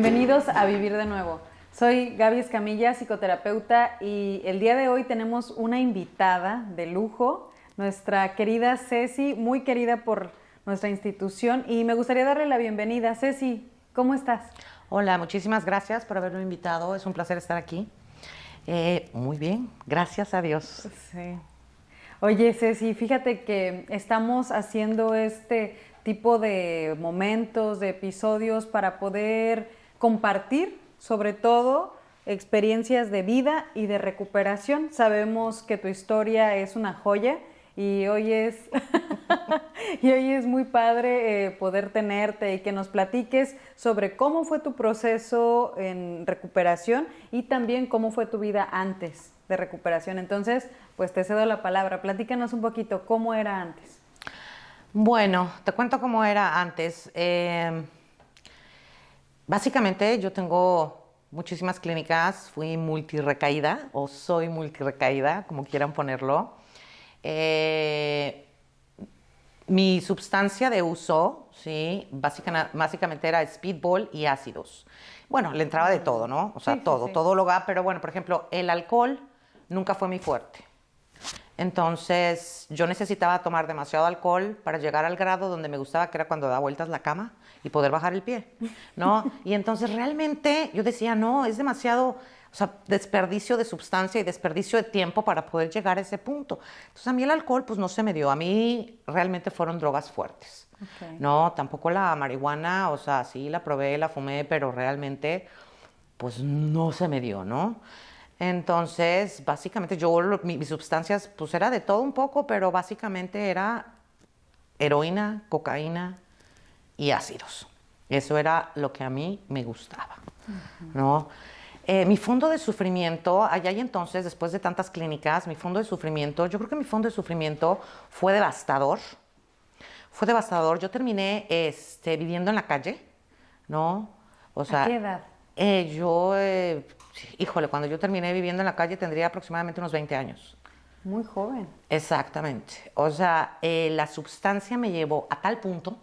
Bienvenidos a Vivir de Nuevo. Soy Gaby Escamilla, psicoterapeuta, y el día de hoy tenemos una invitada de lujo, nuestra querida Ceci, muy querida por nuestra institución, y me gustaría darle la bienvenida. Ceci, ¿cómo estás? Hola, muchísimas gracias por haberme invitado. Es un placer estar aquí. Muy bien, gracias a Dios. Sí. Oye, Ceci, fíjate que estamos haciendo este tipo de momentos, de episodios para poder compartir, sobre todo, experiencias de vida y de recuperación. Sabemos que tu historia es una joya y hoy es, y hoy es muy padre poder tenerte y que nos platiques sobre cómo fue tu proceso en recuperación y también cómo fue tu vida antes de recuperación. Entonces, pues te cedo la palabra. Platícanos un poquito cómo era antes. Bueno, te cuento cómo era antes. Básicamente yo tengo muchísimas clínicas, fui multirecaída o soy multirecaída, como quieran ponerlo. Mi sustancia de uso, ¿sí? Básicamente era speedball y ácidos. Bueno, le entraba de todo, ¿no? O sea, Sí, sí, todo, sí. todo lo va, pero bueno, por ejemplo, el alcohol nunca fue mi fuerte. Entonces, yo necesitaba tomar demasiado alcohol para llegar al grado donde me gustaba, que era cuando da vueltas la cama y poder bajar el pie, ¿no? Y entonces realmente yo decía, no, es demasiado, o sea, desperdicio de sustancia y desperdicio de tiempo para poder llegar a ese punto. Entonces, a mí el alcohol, pues no se me dio. A mí realmente fueron drogas fuertes. Okay. No, tampoco la marihuana, o sea, sí la probé, la fumé, pero realmente, pues no se me dio, ¿no? Entonces, básicamente mis sustancias, pues era de todo un poco, pero básicamente era heroína, cocaína y ácidos. Eso era lo que a mí me gustaba, ¿no? Mi fondo de sufrimiento, allá y entonces, después de tantas clínicas, mi fondo de sufrimiento, yo creo que mi fondo de sufrimiento fue devastador. Fue devastador. Yo terminé viviendo en la calle, ¿no? O sea, ¿A qué edad? Híjole, cuando yo terminé viviendo en la calle tendría aproximadamente unos 20 años. Muy joven. Exactamente. O sea, la sustancia me llevó a tal punto,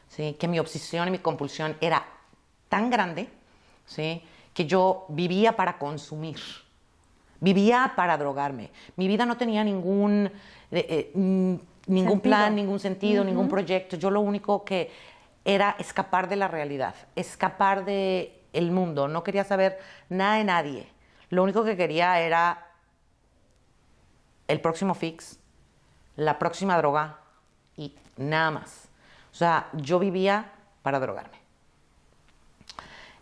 ¿sí? Que mi obsesión y mi compulsión era tan grande, ¿sí? Que yo vivía para consumir. Vivía para drogarme. Mi vida no tenía ningún plan, ningún sentido, ningún proyecto. Yo lo único que era escapar de la realidad, escapar del mundo. No quería saber nada de nadie. Lo único que quería era el próximo fix, la próxima droga y nada más. O sea, yo vivía para drogarme.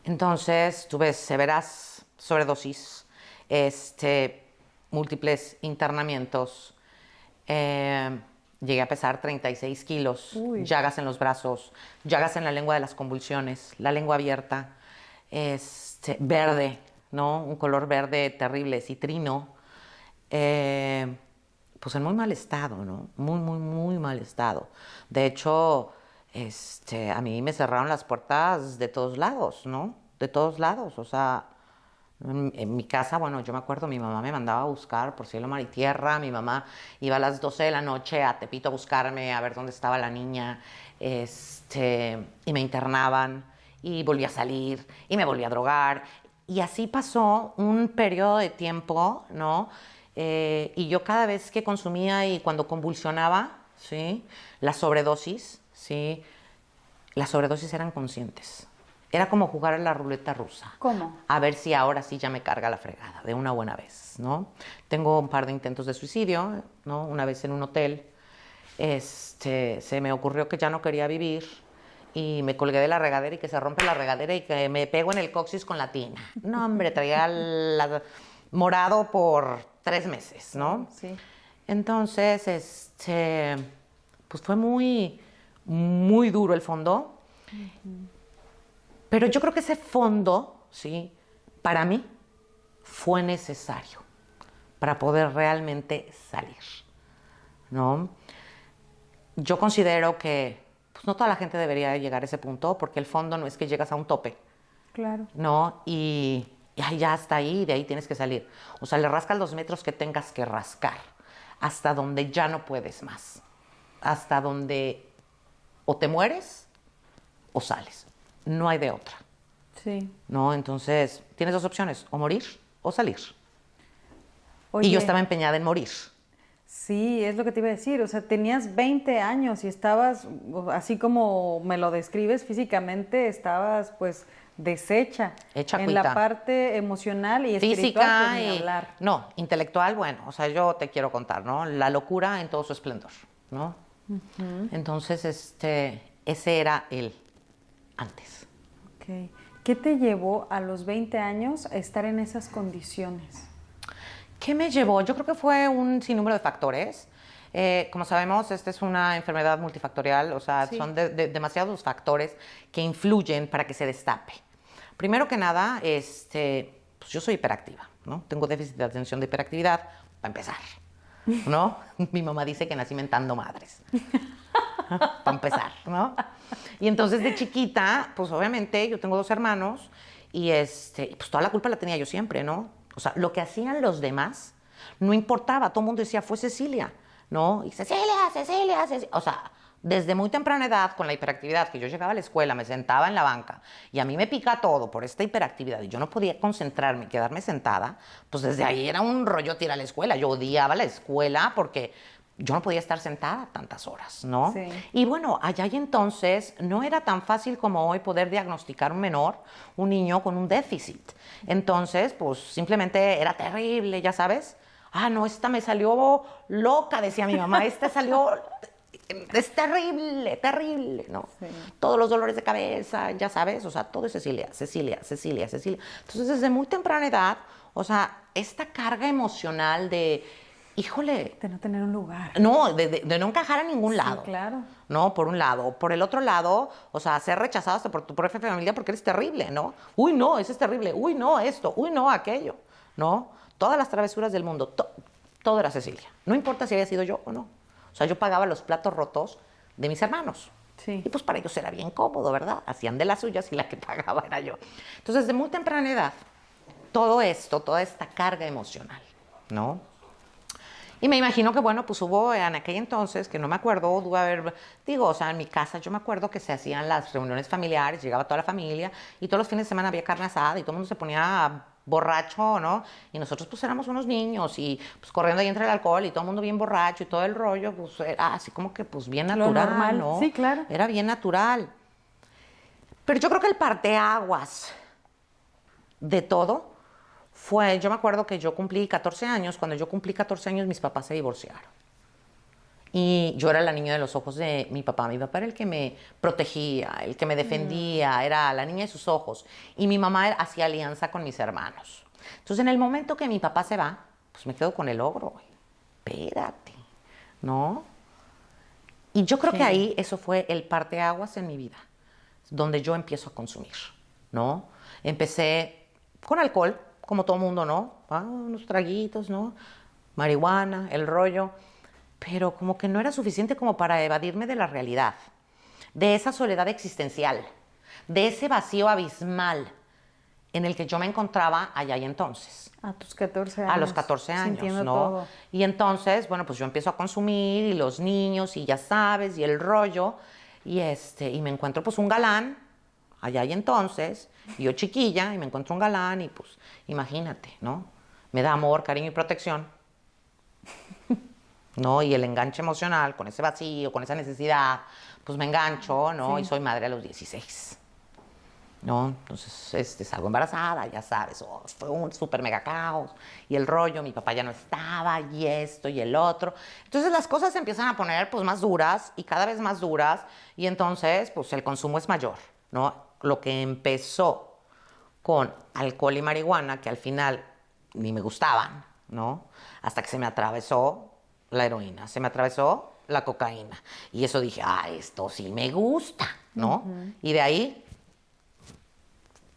Entonces tuve severas sobredosis, múltiples internamientos. Llegué a pesar 36 kilos, Uy. llagas en los brazos, llagas en la lengua de las convulsiones, la lengua abierta, verde, ¿no? Un color verde terrible, citrino. Pues en muy mal estado, ¿no? Muy, muy, muy mal estado. De hecho, a mí me cerraron las puertas de todos lados, ¿no? De todos lados, o sea, en mi casa, bueno, yo me acuerdo, mi mamá me mandaba a buscar por cielo, mar y tierra. Mi mamá iba a las 12 de la noche a Tepito a buscarme, a ver dónde estaba la niña, y me internaban, y volví a salir, y me volví a drogar. Y así pasó un periodo de tiempo, ¿no? Y yo cada vez que consumía y cuando convulsionaba, ¿sí? Las sobredosis eran conscientes. Era como jugar a la ruleta rusa. ¿Cómo? A ver si ahora sí ya me carga la fregada, de una buena vez, ¿no? Tengo un par de intentos de suicidio, ¿no? Una vez en un hotel, se me ocurrió que ya no quería vivir y me colgué de la regadera y que se rompe la regadera y que me pego en el coxis con la tina. No, hombre, traía morado por 3 meses, ¿no? Sí. Entonces, pues fue muy, muy duro el fondo. Pero yo creo que ese fondo, ¿sí? Para mí fue necesario para poder realmente salir, ¿no? Yo considero que pues, no toda la gente debería llegar a ese punto, porque el fondo no es que llegas a un tope, Claro. ¿no? Y ahí ya hasta ahí, de ahí tienes que salir. O sea, le rascas los metros que tengas que rascar, hasta donde ya no puedes más, hasta donde o te mueres o sales. No hay de otra. Sí. ¿no? Entonces, tienes dos opciones, o morir o salir. Oye, Y yo estaba empeñada en morir. sí, es lo que te iba a decir. O sea, tenías 20 años y estabas, así como me lo describes físicamente, estabas pues deshecha Hecha en la cuita. parte emocional y espiritual, pues Física ni y... hablar. No, intelectual, bueno, o sea, yo te quiero contar, ¿no? La locura en todo su esplendor, ¿no? Entonces, ese era él antes. Ok. ¿Qué te llevó a los 20 años a estar en esas condiciones? ¿Qué me llevó? Yo creo que fue un sinnúmero de factores. Como sabemos, esta es una enfermedad multifactorial, o sea, Sí. son demasiados factores que influyen para que se destape. Primero que nada, pues yo soy hiperactiva, ¿no? Tengo déficit de atención de hiperactividad, para empezar, ¿no? Mi mamá dice que nací mentando madres, para empezar, ¿no? Y entonces de chiquita, pues obviamente yo tengo dos hermanos y pues toda la culpa la tenía yo siempre, ¿no? O sea, lo que hacían los demás no importaba, todo el mundo decía, fue Cecilia, ¿no? Y Cecilia, Cecilia, Cecilia. O sea, desde muy temprana edad, con la hiperactividad, que yo llegaba a la escuela, me sentaba en la banca y a mí me pica todo por esta hiperactividad y yo no podía concentrarme y quedarme sentada, pues desde ahí era un rollo tirar a la escuela. Yo odiaba la escuela porque yo no podía estar sentada tantas horas, ¿no? Sí. Y bueno, allá y entonces no era tan fácil como hoy poder diagnosticar un menor, un niño con un déficit. Entonces, pues simplemente era terrible, ya sabes. Ah, no, esta me salió loca, decía mi mamá, esta salió, es terrible, terrible, ¿no? Sí. Todos los dolores de cabeza, ya sabes, o sea, todo es Cecilia, Cecilia, Cecilia, Cecilia. Entonces, desde muy temprana edad, o sea, esta carga emocional de, híjole, De no tener un lugar. no, de no encajar en ningún lado. Sí, claro. No, por un lado. Por el otro lado, o sea, ser rechazado hasta por tu propia familia porque eres terrible, ¿no? Uy, no, eso es terrible. Uy, no, esto. Uy, no, aquello. ¿No? Todas las travesuras del mundo. Todo era Cecilia. No importa si había sido yo o no. O sea, yo pagaba los platos rotos de mis hermanos. Sí. Y pues para ellos era bien cómodo, ¿verdad? Hacían de las suyas y la que pagaba era yo. Entonces, de muy temprana edad, todo esto, toda esta carga emocional, ¿no? Y me imagino que, bueno, pues hubo en aquel entonces, que no me acuerdo, digo, o sea, en mi casa yo me acuerdo que se hacían las reuniones familiares, llegaba toda la familia y todos los fines de semana había carne asada y todo el mundo se ponía borracho, ¿no? Y nosotros pues éramos unos niños y pues corriendo ahí entre el alcohol y todo el mundo bien borracho y todo el rollo, pues era así como que pues bien Lo natural, normal. ¿no? Sí, claro. Era bien natural. Pero yo creo que el parteaguas de todo fue, yo me acuerdo que yo cumplí 14 años, cuando yo cumplí 14 años mis papás se divorciaron. Y yo era la niña de los ojos de mi papá. Mi papá era el que me protegía, el que me defendía, era la niña de sus ojos. Y mi mamá hacía alianza con mis hermanos. Entonces, en el momento que mi papá se va, pues me quedo con el ogro. Espérate, ¿no? Y yo creo Sí. que ahí eso fue el parteaguas en mi vida, donde yo empiezo a consumir, ¿no? Empecé con alcohol, como todo mundo, ¿no? Unos traguitos, ¿no? Marihuana, el rollo. Pero como que no era suficiente como para evadirme de la realidad, de esa soledad existencial, de ese vacío abismal en el que yo me encontraba allá y entonces. A tus 14 años. A los 14 años, sintiendo ¿no? todo. Y entonces, bueno, pues yo empiezo a consumir y los niños y ya sabes, y el rollo, y me encuentro pues un galán allá y entonces, y yo chiquilla, y me encuentro un galán y pues imagínate, ¿no? Me da amor, cariño y protección, ¿no? Y el enganche emocional con ese vacío, con esa necesidad, pues me engancho, ¿no? Sí. Y soy madre a los 16. ¿No? Entonces, salgo embarazada, ya sabes, fue un súper mega caos, y el rollo, mi papá ya no estaba, y esto, y el otro. Entonces las cosas se empiezan a poner, pues, más duras, y cada vez más duras, y entonces, pues, el consumo es mayor, ¿no? Lo que empezó con alcohol y marihuana, que al final ni me gustaban, ¿no? Hasta que se me atravesó la heroína, se me atravesó la cocaína, y eso dije, esto sí me gusta, ¿no? Y de ahí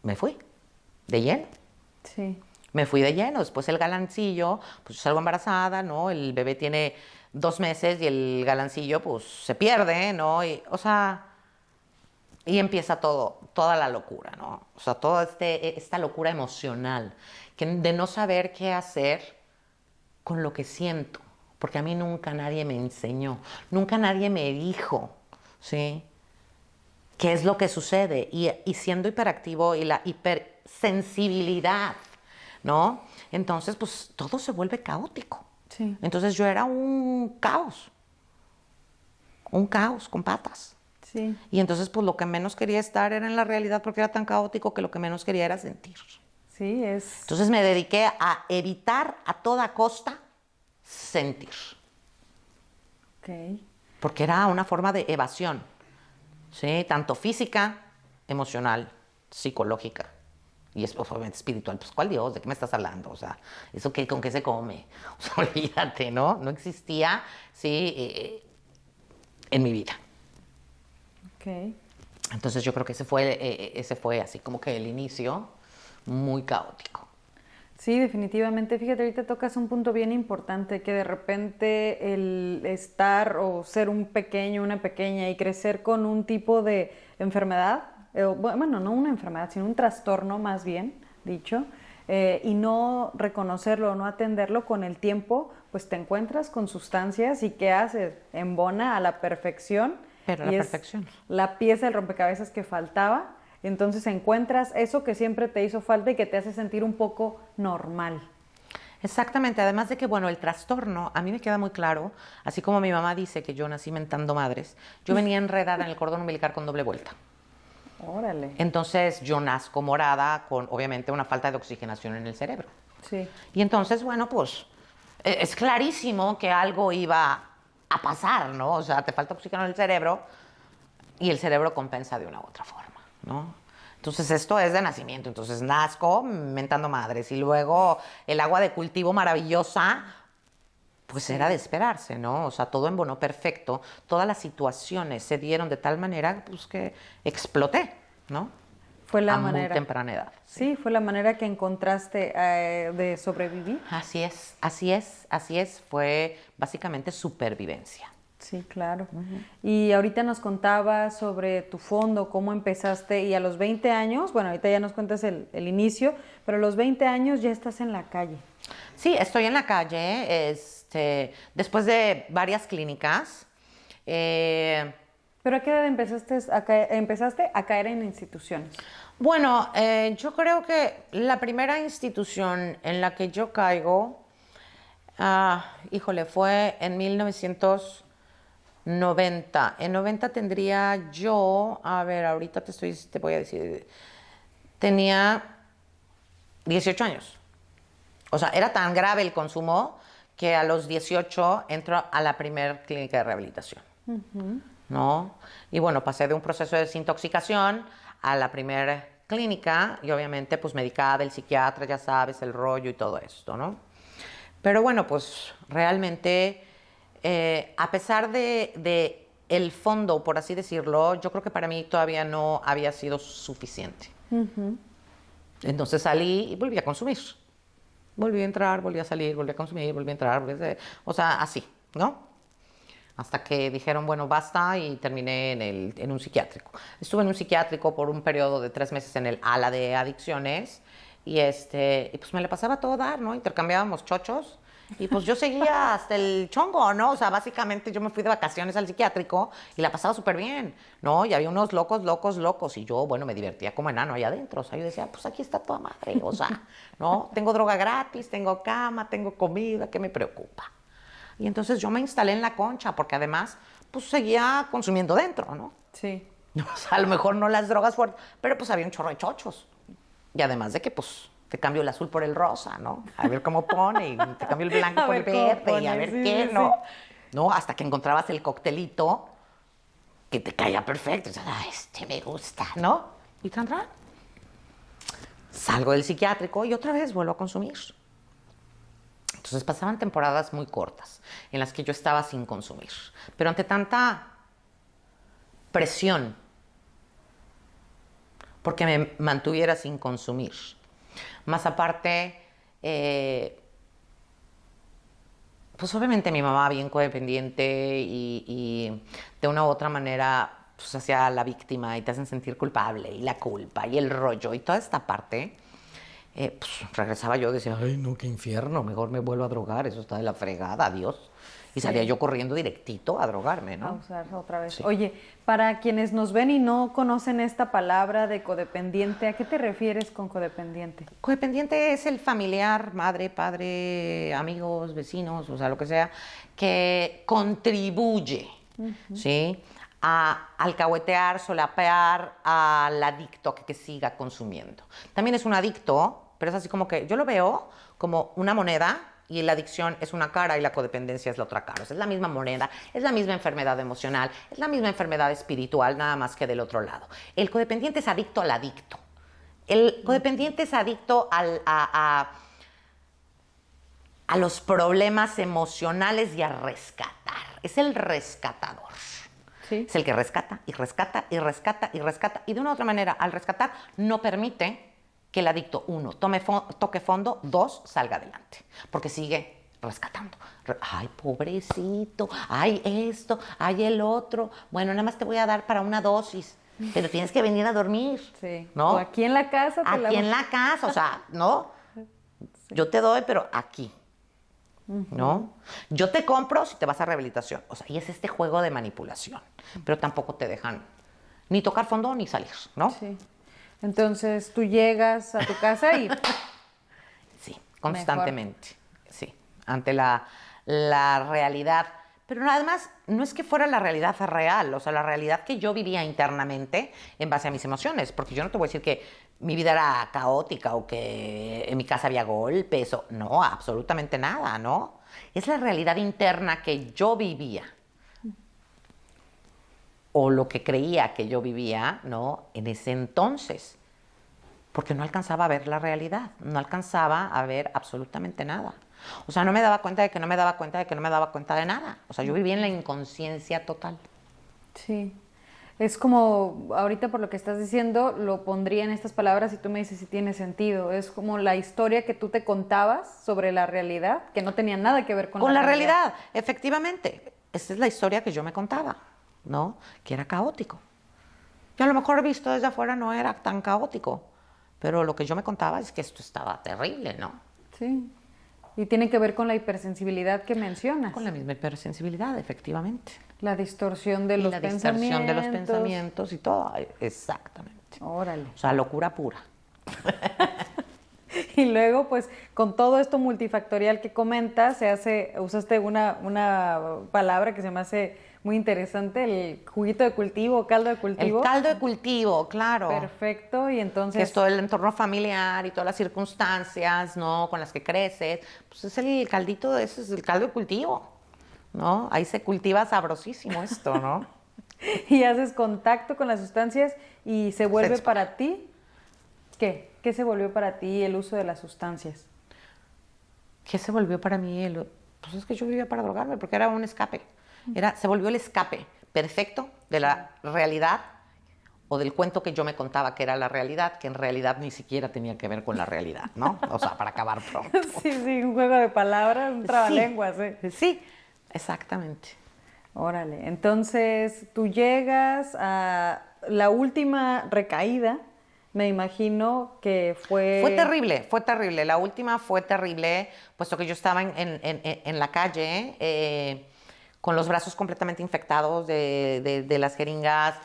me fui de lleno. Sí. Me fui de lleno. Después el galancillo, pues yo salgo embarazada, ¿no? El bebé tiene 2 meses y el galancillo, pues se pierde, ¿no? Y, o sea, y empieza toda la locura, ¿no? O sea, toda esta locura emocional, de no saber qué hacer con lo que siento. Porque a mí nunca nadie me enseñó, nunca nadie me dijo, ¿sí? ¿qué es lo que sucede? Y siendo hiperactivo y la hipersensibilidad, ¿no? Entonces, pues todo se vuelve caótico. Sí. Entonces yo era un caos con patas. Sí. Y entonces, pues lo que menos quería estar era en la realidad porque era tan caótico que lo que menos quería era sentir. Sí, es... Entonces me dediqué a evitar a toda costa sentir. Ok. Porque era una forma de evasión, ¿sí? Tanto física, emocional, psicológica y obviamente espiritual. Pues, ¿cuál Dios? ¿De qué me estás hablando? O sea, ¿eso qué, con qué se come? O sea, olvídate, ¿no? No existía, sí, en mi vida. Ok. Entonces yo creo que ese fue así como que el inicio muy caótico. Sí, definitivamente. Fíjate, ahorita tocas un punto bien importante, que de repente el estar o ser un pequeño, una pequeña y crecer con un tipo de enfermedad, bueno, no una enfermedad, sino un trastorno más bien dicho, y no reconocerlo, no atenderlo con el tiempo, pues te encuentras con sustancias y ¿qué haces? Embona a la perfección. Pero Y la es perfección. la pieza del rompecabezas que faltaba. Entonces encuentras eso que siempre te hizo falta y que te hace sentir un poco normal. Exactamente, además de que, bueno, el trastorno, a mí me queda muy claro, así como mi mamá dice que yo nací mentando madres, yo venía enredada en el cordón umbilical con doble vuelta. Órale. Entonces yo nazco morada con, obviamente, una falta de oxigenación en el cerebro. Sí. Y entonces, bueno, pues es clarísimo que algo iba a pasar, ¿no? O sea, te falta oxígeno en el cerebro y el cerebro compensa de una u otra forma, ¿no? Entonces esto es de nacimiento, entonces nazco mentando madres y luego el agua de cultivo maravillosa, pues Sí. era de esperarse, ¿no? O sea, todo embonó perfecto, todas las situaciones se dieron de tal manera pues, que exploté, ¿no? Fue la A muy manera. temprana edad. Sí, fue la manera que encontraste de sobrevivir. Así es, así es, así es, fue básicamente supervivencia. Sí, claro. Y ahorita nos contabas sobre tu fondo, cómo empezaste y a los 20 años, bueno, ahorita ya nos cuentas el inicio, pero a los 20 años ya estás en la calle. Sí, estoy en la calle, después de varias clínicas. ¿Pero a qué edad empezaste a caer en instituciones? Bueno, yo creo que la primera institución en la que yo caigo, híjole, fue en 1990. En 90 tendría yo, a ver, ahorita te voy a decir, tenía 18 años. O sea, era tan grave el consumo que a los 18 entro a la primer clínica de rehabilitación, ¿no? Y bueno, pasé de un proceso de desintoxicación a la primera clínica y obviamente pues medicada del psiquiatra, ya sabes, el rollo y todo esto, ¿no? Pero bueno, pues realmente, a pesar de el fondo, por así decirlo, yo creo que para mí todavía no había sido suficiente. Entonces salí y volví a consumir. Volví a entrar, volví a salir, volví a consumir, volví a entrar, o sea, así, ¿no? Hasta que dijeron, bueno, basta, y terminé en un psiquiátrico. Estuve en un psiquiátrico por un periodo de 3 meses en el ala de adicciones y pues me le pasaba todo dar, ¿no? Intercambiábamos chochos y pues yo seguía hasta el chongo, ¿no? O sea, básicamente yo me fui de vacaciones al psiquiátrico y la pasaba súper bien, ¿no? Y había unos locos, locos, locos y yo, bueno, me divertía como enano allá adentro. O sea, yo decía, pues aquí está toda madre, o sea, ¿no? Tengo droga gratis, tengo cama, tengo comida, ¿qué me preocupa? Y entonces yo me instalé en la Concha porque además, pues seguía consumiendo dentro, ¿no? Sí. O sea, a lo mejor no las drogas fuertes, pero pues había un chorro de chochos. Y además de que, pues, te cambio el azul por el rosa, ¿no? A ver cómo pone, y te cambio el blanco A por el ver cómo verde, y a pone, ver sí, qué, sí, ¿no? sí. No, hasta que encontrabas el coctelito que te caía perfecto. O sea, me gusta, ¿no? Y tran, tran. Salgo del psiquiátrico y otra vez vuelvo a consumir. Entonces pasaban temporadas muy cortas en las que yo estaba sin consumir. Pero ante tanta presión porque me mantuviera sin consumir. Más aparte, pues obviamente mi mamá bien codependiente y de una u otra manera pues hacía la víctima y te hacen sentir culpable y la culpa y el rollo y toda esta parte. pues, regresaba yo y decía, ay, no, qué infierno, mejor me vuelvo a drogar, eso está de la fregada, adiós. Y salía yo corriendo directito a drogarme, ¿no? A usar otra vez. Sí. Oye, para quienes nos ven y no conocen esta palabra de codependiente, ¿a qué te refieres con codependiente? Codependiente es el familiar, madre, padre, amigos, vecinos, o sea, lo que sea, que contribuye, ¿sí? A alcahuetear, solapear al adicto que siga consumiendo. También es un adicto, pero es así como que yo lo veo como una moneda y la adicción es una cara y la codependencia es la otra cara. O sea, es la misma moneda, es la misma enfermedad emocional, es la misma enfermedad espiritual, nada más que del otro lado. El codependiente es adicto al adicto. El codependiente es adicto a los problemas emocionales y a rescatar. Es el rescatador. Sí. Es el que rescata y rescata y rescata y rescata. Y de una u otra manera, al rescatar, no permite que el adicto, 1, toque fondo, 2, salga adelante. Porque sigue rescatando. Ay, pobrecito, ay, esto, ay, el otro. Bueno, nada más te voy a dar para una dosis, pero tienes que venir a dormir. Sí. ¿No? O aquí en la casa. Aquí en la casa, o sea, ¿no? Yo te doy, pero aquí. ¿No? Yo te compro si te vas a rehabilitación. O sea, y es este juego de manipulación. Pero tampoco te dejan ni tocar fondo ni salir, ¿no? Sí. Entonces tú llegas a tu casa y Sí, constantemente. Sí, ante la realidad. Pero además, no es que fuera la realidad real, o sea, la realidad que yo vivía internamente en base a mis emociones. Porque yo no te voy a decir que mi vida era caótica o que en mi casa había golpes. No, absolutamente nada, ¿no? Es la realidad interna que yo vivía. O lo que creía que yo vivía, ¿no? En ese entonces. Porque no alcanzaba a ver la realidad, no alcanzaba a ver absolutamente nada. O sea, no me daba cuenta de que no me daba cuenta de que no me daba cuenta de nada. O sea, yo vivía en la inconsciencia total. sí. Es como, ahorita por lo que estás diciendo, lo pondría en estas palabras y tú me dices si tiene sentido. Es como la historia que tú te contabas sobre la realidad, que no tenía nada que ver con la realidad. Efectivamente. Esa es la historia que yo me contaba, ¿no? Que era caótico. Yo a lo mejor visto desde afuera no era tan caótico, pero lo que yo me contaba es que esto estaba terrible, ¿no? Sí. Y tiene que ver con la hipersensibilidad que mencionas. Con la misma hipersensibilidad, efectivamente. La distorsión de los pensamientos. La distorsión de los pensamientos y todo. Exactamente. Órale. O sea, locura pura. Y luego, pues, con todo esto multifactorial que comentas, usaste una palabra que se me hace muy interesante, el juguito de cultivo, caldo de cultivo. El caldo de cultivo, claro. Perfecto, y entonces... Que es todo el entorno familiar y todas las circunstancias, ¿no? Con las que creces. Pues es el caldito, ese es el caldo de cultivo, ¿no? Ahí se cultiva sabrosísimo esto, ¿no? Y haces contacto con las sustancias y se vuelve para ti, ¿qué? ¿Qué se volvió para ti el uso de las sustancias? ¿Qué se volvió para mí? Pues es que yo vivía para drogarme porque era un escape. Se volvió el escape perfecto de la realidad o del cuento que yo me contaba que era la realidad, que en realidad ni siquiera tenía que ver con la realidad, ¿no? O sea, para acabar pronto. Sí, un juego de palabras, un trabalenguas, ¿eh? Sí, exactamente. Órale, entonces tú llegas a la última recaída, me imagino que fue... Fue terrible. La última fue terrible, puesto que yo estaba en la calle, con los brazos completamente infectados de las jeringas,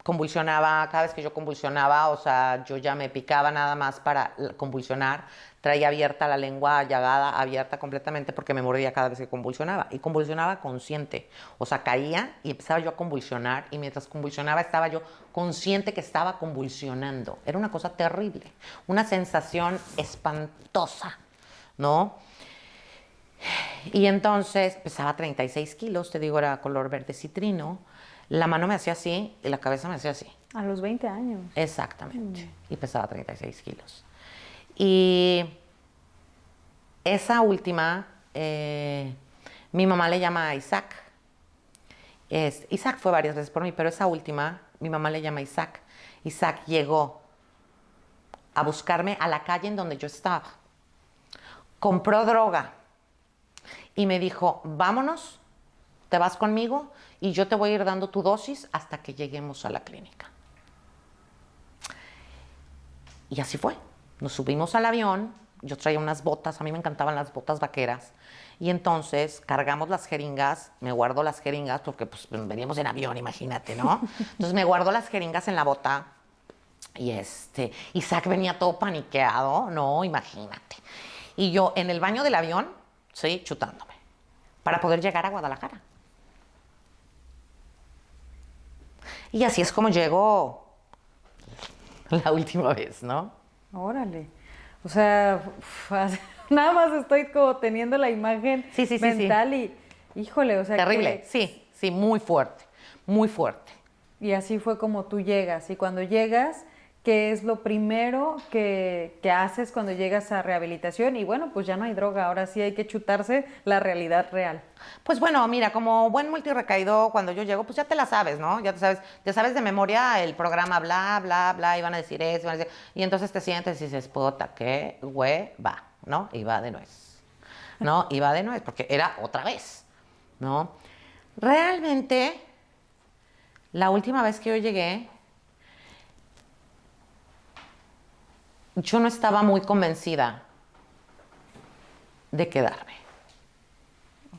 convulsionaba, cada vez que yo convulsionaba, o sea, yo ya me picaba nada más para convulsionar, traía abierta la lengua llagada, abierta completamente porque me mordía cada vez que convulsionaba, y convulsionaba consciente, o sea, caía y empezaba yo a convulsionar, y mientras convulsionaba estaba yo consciente que estaba convulsionando. Era una cosa terrible, una sensación espantosa, ¿no? Y entonces pesaba 36 kilos, te digo, era color verde citrino. La mano me hacía así y la cabeza me hacía así. A los 20 años. Exactamente. Y pesaba 36 kilos. Y esa última, mi mamá le llama a Isaac. Isaac fue varias veces por mí, pero esa última, mi mamá le llama Isaac. Isaac llegó a buscarme a la calle en donde yo estaba. Compró droga. Y me dijo, vámonos, te vas conmigo y yo te voy a ir dando tu dosis hasta que lleguemos a la clínica. Y así fue, Nos subimos al avión, yo traía unas botas, a mí me encantaban las botas vaqueras, y entonces cargamos las jeringas, me guardo las jeringas, porque pues veníamos en avión, imagínate, ¿no? Entonces me guardo las jeringas en la bota, y Isaac venía todo paniqueado, no, imagínate. Y yo en el baño del avión, sí, chutándome, para poder llegar a Guadalajara. Y así es como llego la última vez, ¿no? Órale. O sea, nada más estoy como teniendo la imagen mental y, híjole, o sea, terrible, sí, muy fuerte, muy fuerte. Y así fue como tú llegas. Y cuando llegas, ¿qué es lo primero que haces cuando llegas a rehabilitación? Y bueno, pues ya no hay droga, ahora sí hay que chutarse la realidad real. Pues bueno, mira, como buen multirecaído, cuando yo llego, pues ya te la sabes, ¿no? Ya sabes de memoria el programa, bla, bla, bla, y van a decir eso, van a decir... Y entonces te sientes y dices, puta, qué va, ¿no? Y va de nuez, ¿no? Y va de nuez, porque era otra vez, ¿no? Realmente, la última vez que yo llegué, yo no estaba muy convencida de quedarme.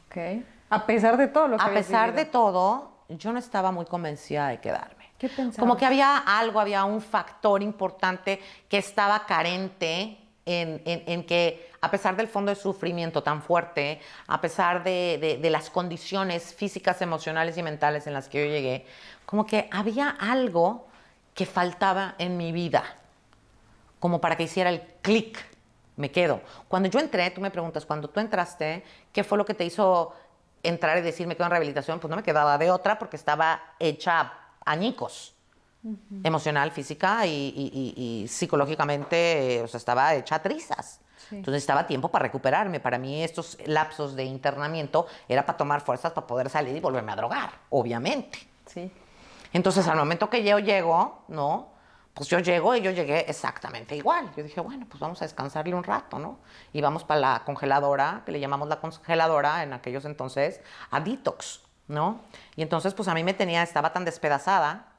Ok. A pesar de todo lo que habías pesar vivido. de todo, yo no estaba muy convencida de quedarme. ¿Qué pensabas? Como que había un factor importante que estaba carente en que, a pesar del fondo de sufrimiento tan fuerte, a pesar de las condiciones físicas, emocionales y mentales en las que yo llegué, como que había algo que faltaba en mi vida, como para que hiciera el clic, me quedo. Cuando yo entré, tú me preguntas, cuando tú entraste, ¿qué fue lo que te hizo entrar y decir me quedo en rehabilitación? Pues no me quedaba de otra porque estaba hecha añicos, emocional, física y psicológicamente, o sea, estaba hecha trizas. Sí. Entonces necesitaba tiempo para recuperarme. Para mí estos lapsos de internamiento era para tomar fuerzas para poder salir y volverme a drogar, obviamente. Sí. Entonces al momento que yo llego, ¿no? Pues yo llego y yo llegué exactamente igual. Yo dije, bueno, pues vamos a descansarle un rato, ¿no? Y vamos para la congeladora, que le llamamos la congeladora en aquellos entonces, a detox, ¿no? Y entonces, pues a mí estaba tan despedazada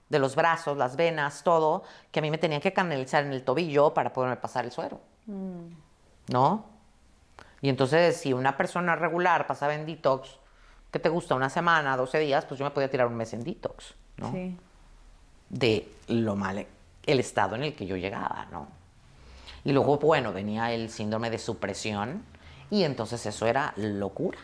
de los brazos, las venas, todo, que a mí me tenían que canalizar en el tobillo para poderme pasar el suero, ¿no? Y entonces, si una persona regular pasaba en detox, ¿qué te gusta? Una semana, 12 días, pues yo me podía tirar un mes en detox, ¿no? Sí. De lo mal, el estado en el que yo llegaba, ¿no? Y luego, bueno, venía el síndrome de supresión y entonces eso era locura.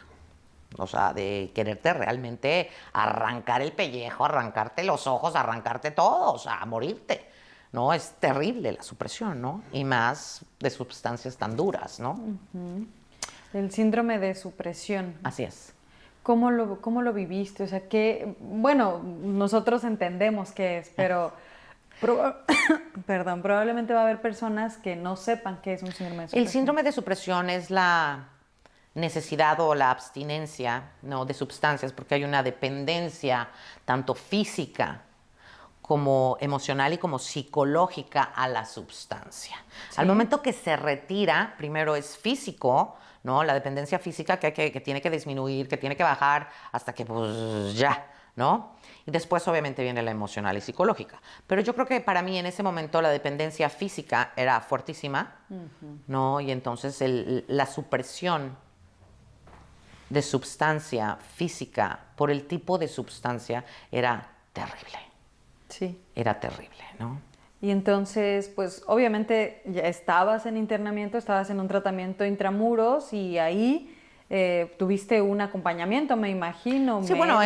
O sea, de quererte realmente arrancar el pellejo, arrancarte los ojos, arrancarte todo, o sea, morirte, ¿no? Es terrible la supresión, ¿no? Y más de sustancias tan duras, ¿no? El síndrome de supresión. Así es. ¿Cómo lo viviste? O sea, que, bueno, nosotros entendemos qué es, pero perdón, probablemente va a haber personas que no sepan qué es un síndrome de supresión. El síndrome de supresión es la necesidad o la abstinencia, ¿no?, de sustancias, porque hay una dependencia tanto física como emocional y como psicológica a la sustancia. Sí. Al momento que se retira, primero es físico, ¿no? La dependencia física que tiene que disminuir, que tiene que bajar hasta que pues ya, ¿no? Y después obviamente viene la emocional y psicológica. Pero yo creo que para mí en ese momento la dependencia física era fuertísima, ¿no? Y entonces la supresión de sustancia física por el tipo de sustancia era terrible. Sí. Era terrible, ¿no? Y entonces, pues obviamente ya estabas en internamiento, estabas en un tratamiento intramuros y ahí tuviste un acompañamiento, me imagino. Sí, bueno,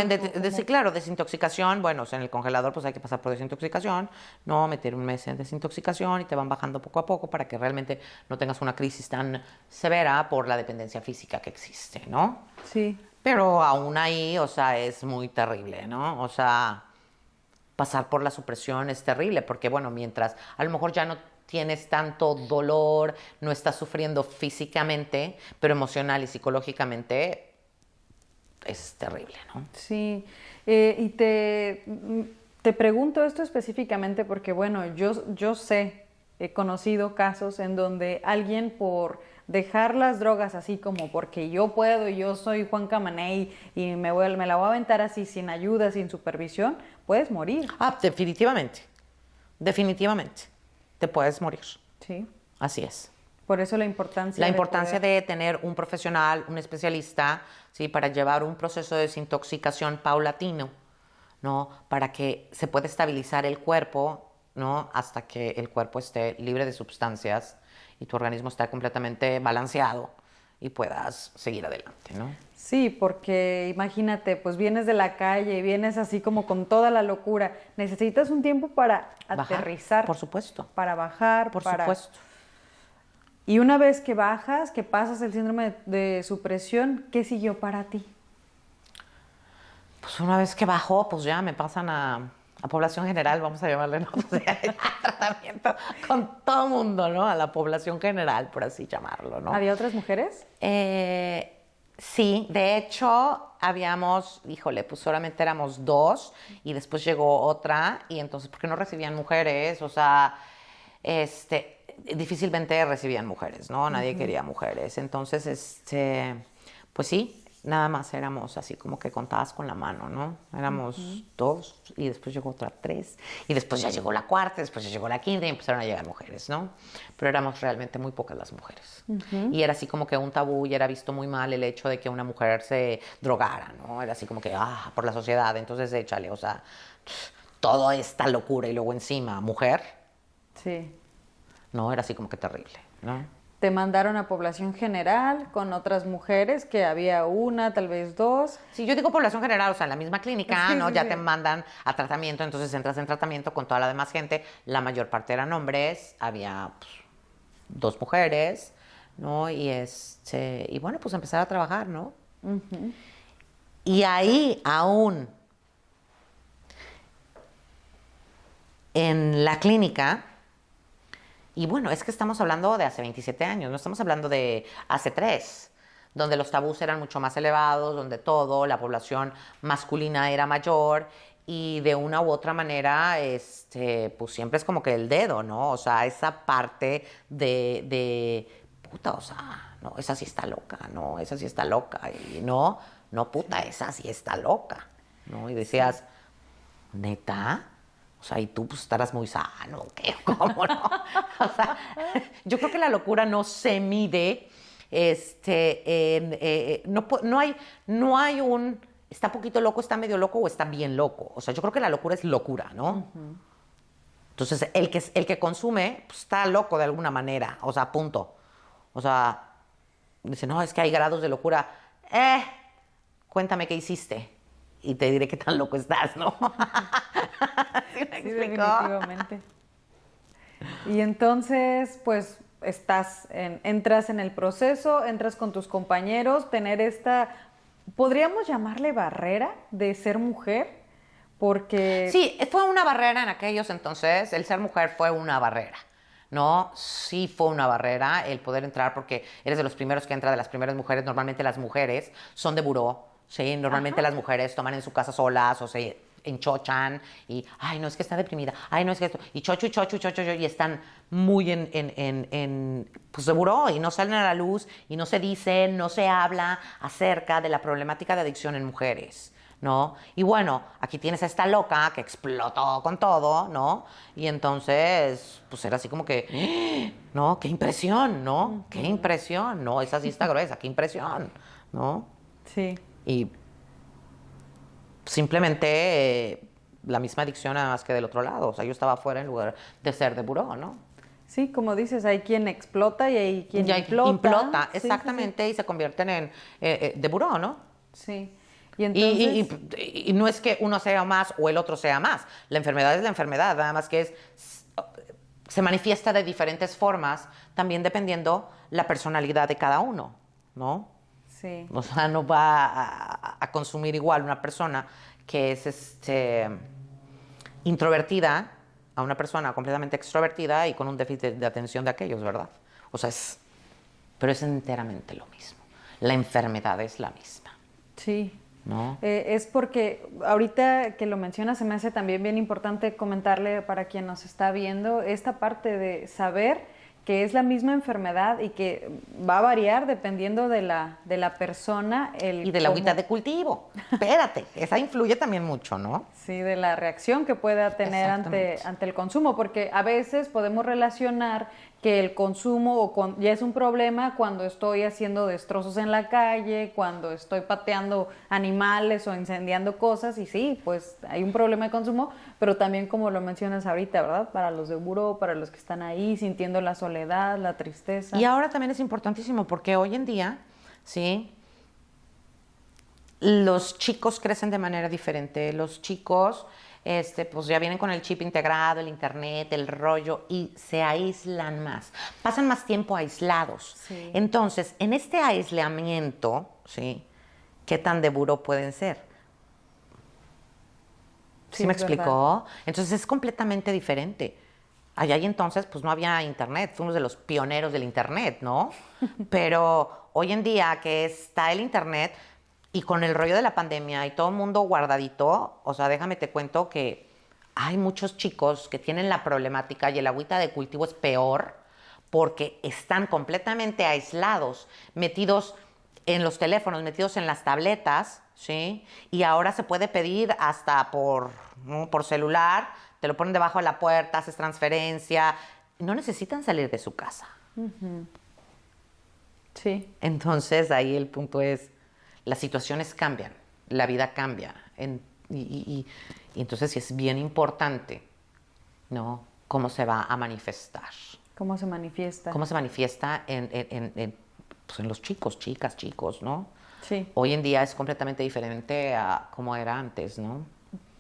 sí, claro, desintoxicación, bueno, o sea, en el congelador pues hay que pasar por desintoxicación, no meter un mes en desintoxicación y te van bajando poco a poco para que realmente no tengas una crisis tan severa por la dependencia física que existe, ¿no? Sí. Pero aún ahí, o sea, es muy terrible, ¿no? O sea, pasar por la supresión es terrible porque, bueno, mientras a lo mejor ya no tienes tanto dolor, no estás sufriendo físicamente, pero emocional y psicológicamente es terrible, ¿no? Sí, y te pregunto esto específicamente porque, bueno, yo sé, he conocido casos en donde alguien por dejar las drogas así como porque yo puedo y yo soy Juan Camaney y me la voy a aventar así sin ayuda, sin supervisión, puedes morir. Ah, definitivamente, definitivamente, te puedes morir. Sí. Así es. Por eso la importancia. La importancia de tener un profesional, un especialista, ¿sí? Para llevar un proceso de desintoxicación paulatino, ¿no? Para que se pueda estabilizar el cuerpo, ¿no? Hasta que el cuerpo esté libre de sustancias y tu organismo esté completamente balanceado y puedas seguir adelante, ¿no? Sí, porque imagínate, pues vienes de la calle y vienes así como con toda la locura. Necesitas un tiempo para aterrizar. Por supuesto. Para bajar. Por supuesto. Y una vez que bajas, que pasas el síndrome de supresión, ¿qué siguió para ti? Pues una vez que bajó, pues ya me pasan a población general, vamos a llamarle, ¿no? O sea, tratamiento con todo mundo, ¿no? A la población general, por así llamarlo, ¿no? ¿Había otras mujeres? Sí, de hecho, pues solamente éramos 2 y después llegó otra y entonces, ¿por qué no recibían mujeres? O sea, difícilmente recibían mujeres, ¿no? Nadie quería mujeres. Entonces, pues sí, nada más éramos así como que contadas con la mano, ¿no? Éramos 2 y después llegó otra 3 y después ya llegó la 4, después ya llegó la 5 y empezaron a llegar mujeres, ¿no? Pero éramos realmente muy pocas las mujeres. Y era así como que un tabú y era visto muy mal el hecho de que una mujer se drogara, ¿no? Era así como que, por la sociedad, entonces échale, o sea, toda esta locura y luego encima, mujer. Sí. No, era así como que terrible, ¿no? Te mandaron a población general con otras mujeres, que había una, tal vez 2. Sí, yo digo población general, o sea, en la misma clínica, Sí, ¿no? sí, Ya sí. te mandan a tratamiento, entonces entras en tratamiento con toda la demás gente. La mayor parte eran hombres, había pues, 2 mujeres, ¿no? Y bueno, pues empezar a trabajar, ¿no? Y ahí aún en la clínica. Y bueno, es que estamos hablando de hace 27 años, no estamos hablando de hace 3, donde los tabús eran mucho más elevados, donde la población masculina era mayor y de una u otra manera, pues siempre es como que el dedo, ¿no? O sea, esa parte de puta, o sea, no, esa sí está loca, no, esa sí está loca, y no, puta, esa sí está loca, ¿no? Y decías, ¿neta? O sea, y tú pues estarás muy sano, ¿qué? ¿Cómo no? O sea, yo creo que la locura no se mide, no hay un, está poquito loco, está medio loco o está bien loco. O sea, yo creo que la locura es locura, ¿no? Entonces, el que consume, pues está loco de alguna manera, o sea, punto. O sea, dice, no, es que hay grados de locura. Cuéntame qué hiciste y te diré qué tan loco estás, ¿no? ¿Sí me Sí, explicó? definitivamente. Y entonces, pues, entras en el proceso, entras con tus compañeros, tener esta, podríamos llamarle barrera de ser mujer, porque... Sí, fue una barrera en aquellos entonces, el ser mujer fue una barrera, ¿no? Sí fue una barrera el poder entrar porque eres de los primeros que entra, de las primeras mujeres. Normalmente las mujeres son de buró, ¿sí? Normalmente las mujeres toman en su casa solas o se enchochan y, ay, no, es que está deprimida, ay, no, es que esto, y chocho, y están muy pues de buró y no salen a la luz y no se dicen, no se habla acerca de la problemática de adicción en mujeres, ¿no? Y bueno, aquí tienes a esta loca que explotó con todo, ¿no? Y entonces, pues era así como que, ¿no? ¡Qué impresión!, ¿no? ¡Qué impresión!, ¿no? Esa sí está gruesa, ¡qué impresión!, ¿no? Sí. Y simplemente la misma adicción, nada más que del otro lado. O sea, yo estaba afuera en lugar de ser de buró, ¿no? Sí, como dices, hay quien explota y hay quien Y implota. Sí, exactamente, sí, y se convierten en de buró, ¿no? sí. Y entonces... Y no es que uno sea más o el otro sea más. La enfermedad es la enfermedad, nada más que se manifiesta de diferentes formas, también dependiendo la personalidad de cada uno, ¿no? Sí. O sea, no va a consumir igual una persona que es introvertida a una persona completamente extrovertida y con un déficit de atención de aquellos, ¿verdad? O sea, pero es enteramente lo mismo. La enfermedad es la misma. Sí. ¿No? Es porque ahorita que lo mencionas se me hace también bien importante comentarle para quien nos está viendo esta parte de saber que es la misma enfermedad y que va a variar dependiendo de la persona. Y de la agüita de cultivo. Espérate, esa influye también mucho, ¿no? Sí, de la reacción que pueda tener ante el consumo, porque a veces podemos relacionar que el consumo ya es un problema cuando estoy haciendo destrozos en la calle, cuando estoy pateando animales o incendiando cosas, y sí, pues hay un problema de consumo, pero también como lo mencionas ahorita, ¿verdad? Para los de buró, para los que están ahí sintiendo la soledad, la tristeza. Y ahora también es importantísimo porque hoy en día, ¿sí? Los chicos crecen de manera diferente. Los chicos, pues ya vienen con el chip integrado, el internet, el rollo, y se aíslan más. Pasan más tiempo aislados. Sí. Entonces, en este aislamiento, ¿sí? ¿Qué tan de buró pueden ser? ¿Sí me explicó? Verdad. Entonces es completamente diferente. Allá y entonces, pues no había internet, fuimos de los pioneros del internet, ¿no? Pero hoy en día que está el internet y con el rollo de la pandemia y todo el mundo guardadito, o sea, déjame te cuento que hay muchos chicos que tienen la problemática y el agüita de cultivo es peor porque están completamente aislados, metidos en los teléfonos, metidos en las tabletas, ¿sí? Y ahora se puede pedir hasta ¿no? por celular, te lo ponen debajo de la puerta, haces transferencia, no necesitan salir de su casa. Uh-huh. Sí. Entonces ahí el punto es, las situaciones cambian, la vida cambia, y entonces sí es bien importante, ¿no? Cómo se va a manifestar. ¿Cómo se manifiesta? ¿Cómo se manifiesta pues en los chicos, chicas, chicos, ¿no? Sí. Hoy en día es completamente diferente a como era antes, ¿no?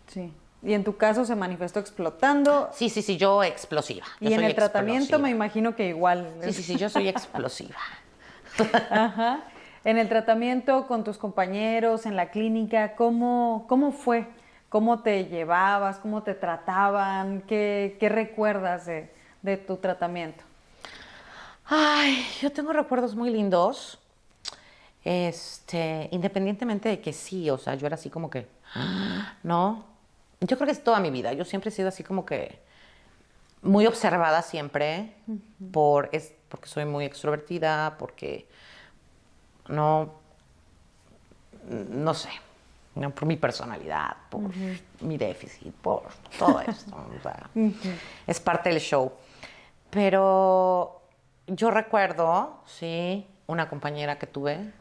Sí. Y en tu caso se manifestó explotando. Sí, yo explosiva. Y en el tratamiento me imagino que igual. Sí, yo soy explosiva. Ajá. En el tratamiento con tus compañeros, en la clínica, ¿cómo fue? ¿Cómo te llevabas? ¿Cómo te trataban? ¿Qué recuerdas de tu tratamiento? Ay, yo tengo recuerdos muy lindos. Independientemente de que sí, o sea, yo era así como que, ¿no? Yo creo que es toda mi vida. Yo siempre he sido así como que muy observada siempre, porque soy muy extrovertida, porque no sé, ¿no? Por mi personalidad, por mi déficit, por todo esto. O sea, es parte del show. Pero yo recuerdo, sí, una compañera que tuve,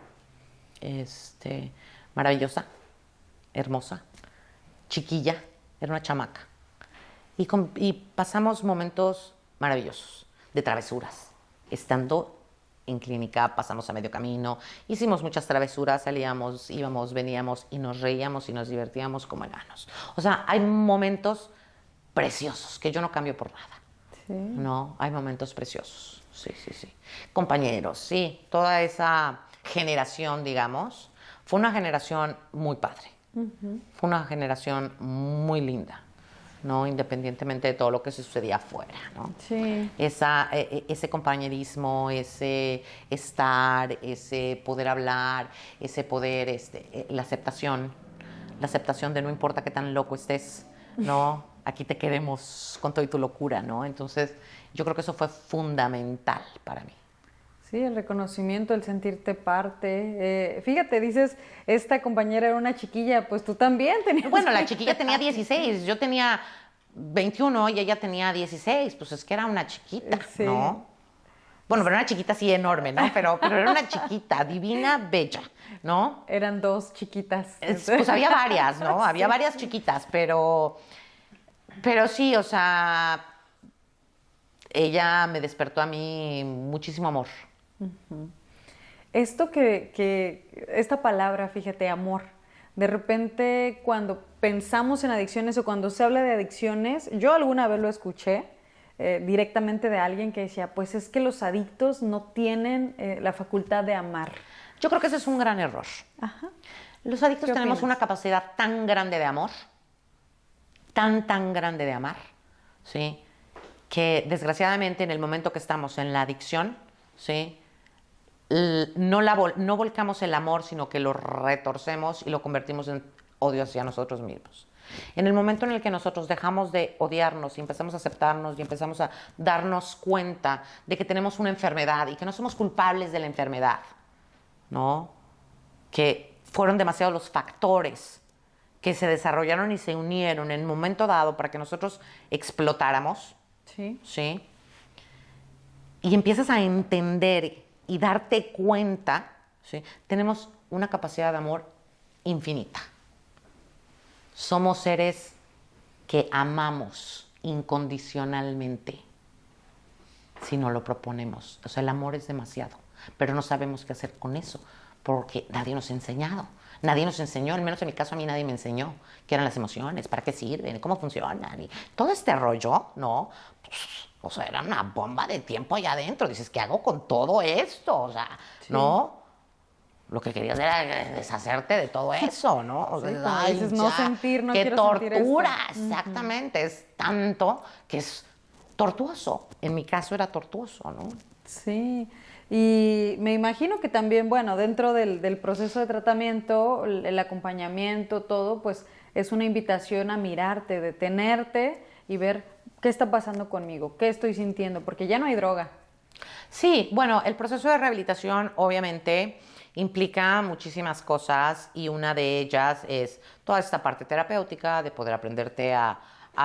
maravillosa, hermosa, chiquilla, era una chamaca. Y pasamos momentos maravillosos, de travesuras. Estando en clínica, pasamos a medio camino, hicimos muchas travesuras, salíamos, íbamos, veníamos y nos reíamos y nos divertíamos como enanos. O sea, hay momentos preciosos que yo no cambio por nada. Sí. No, hay momentos preciosos. Sí. Compañeros, sí, toda esa generación, digamos, fue una generación muy padre. Fue una generación muy linda, ¿no? Independientemente de todo lo que sucedía afuera, ¿no? Sí. Ese compañerismo, ese estar, ese poder hablar, ese poder, la aceptación de no importa qué tan loco estés, ¿no? Aquí te queremos con toda tu locura, ¿no? Entonces, yo creo que eso fue fundamental para mí. Sí, el reconocimiento, el sentirte parte. Fíjate, dices, esta compañera era una chiquilla, pues tú también tenías... Bueno, la chiquilla tenía 16, yo tenía 21 y ella tenía 16, pues es que era una chiquita, sí. ¿no? Bueno, pero una chiquita así enorme, ¿no? Pero era una chiquita, divina, bella, ¿no? Eran dos chiquitas. Pues había varias, ¿no? Había varias chiquitas, pero sí, o sea, ella me despertó a mí muchísimo amor. Esto esta palabra, fíjate, amor, de repente cuando pensamos en adicciones o cuando se habla de adicciones, yo alguna vez lo escuché directamente de alguien que decía, pues es que los adictos no tienen la facultad de amar. Yo creo que ese es un gran error. Ajá. Los adictos tenemos una capacidad tan grande de amor, tan grande de amar, ¿sí? Que desgraciadamente en el momento que estamos en la adicción, ¿sí? No volcamos el amor, sino que lo retorcemos y lo convertimos en odio hacia nosotros mismos. En el momento en el que nosotros dejamos de odiarnos y empezamos a aceptarnos y empezamos a darnos cuenta de que tenemos una enfermedad y que no somos culpables de la enfermedad, ¿no? Que fueron demasiados los factores que se desarrollaron y se unieron en un momento dado para que nosotros explotáramos, Sí. ¿sí? y empiezas a entender y darte cuenta, ¿sí? Tenemos una capacidad de amor infinita. Somos seres que amamos incondicionalmente si no lo proponemos. O sea, el amor es demasiado, pero no sabemos qué hacer con eso porque nadie nos ha enseñado. Nadie nos enseñó, al menos en mi caso a mí nadie me enseñó qué eran las emociones, para qué sirven, cómo funcionan y todo este rollo, ¿no? Pues, o sea, era una bomba de tiempo allá adentro. Dices, ¿qué hago con todo esto? O sea, sí. ¿No? Lo que querías era deshacerte de todo eso, ¿no? O sea, sí, como dices, no sentir, no quiero sentir esto. ¡Qué tortura! Exactamente, es tanto que es tortuoso. En mi caso era tortuoso, ¿no? Sí, y me imagino que también, bueno, dentro del proceso de tratamiento, el acompañamiento, todo, pues es una invitación a mirarte, detenerte y ver qué está pasando conmigo, qué estoy sintiendo, porque ya no hay droga. Sí, bueno, el proceso de rehabilitación obviamente implica muchísimas cosas y una de ellas es toda esta parte terapéutica de poder aprenderte a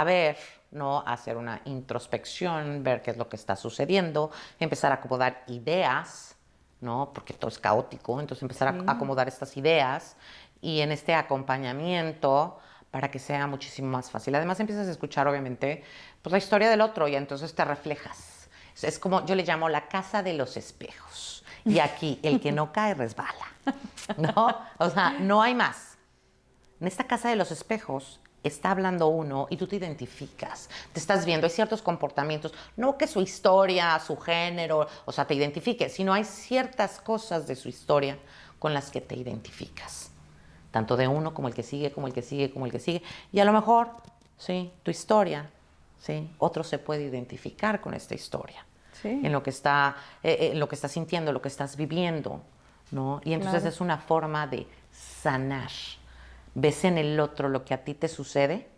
ver, ¿no? Hacer una introspección, ver qué es lo que está sucediendo, empezar a acomodar ideas, ¿no? Porque todo es caótico, entonces empezar a acomodar estas ideas y en este acompañamiento para que sea muchísimo más fácil. Además empiezas a escuchar obviamente pues, la historia del otro y entonces te reflejas. Es como, yo le llamo la casa de los espejos. Y aquí, el que no cae resbala, ¿no? O sea, no hay más. En esta casa de los espejos está hablando uno y tú te identificas, te estás viendo, hay ciertos comportamientos, no que su historia, su género, o sea, te identifiques, sino hay ciertas cosas de su historia con las que te identificas. Tanto de uno como el que sigue, como el que sigue, como el que sigue. Y a lo mejor, sí, tu historia, sí, otro se puede identificar con esta historia. Sí. En lo que estás sintiendo, lo que estás viviendo, ¿no? Y entonces claro. Es una forma de sanar. Ves en el otro lo que a ti te sucede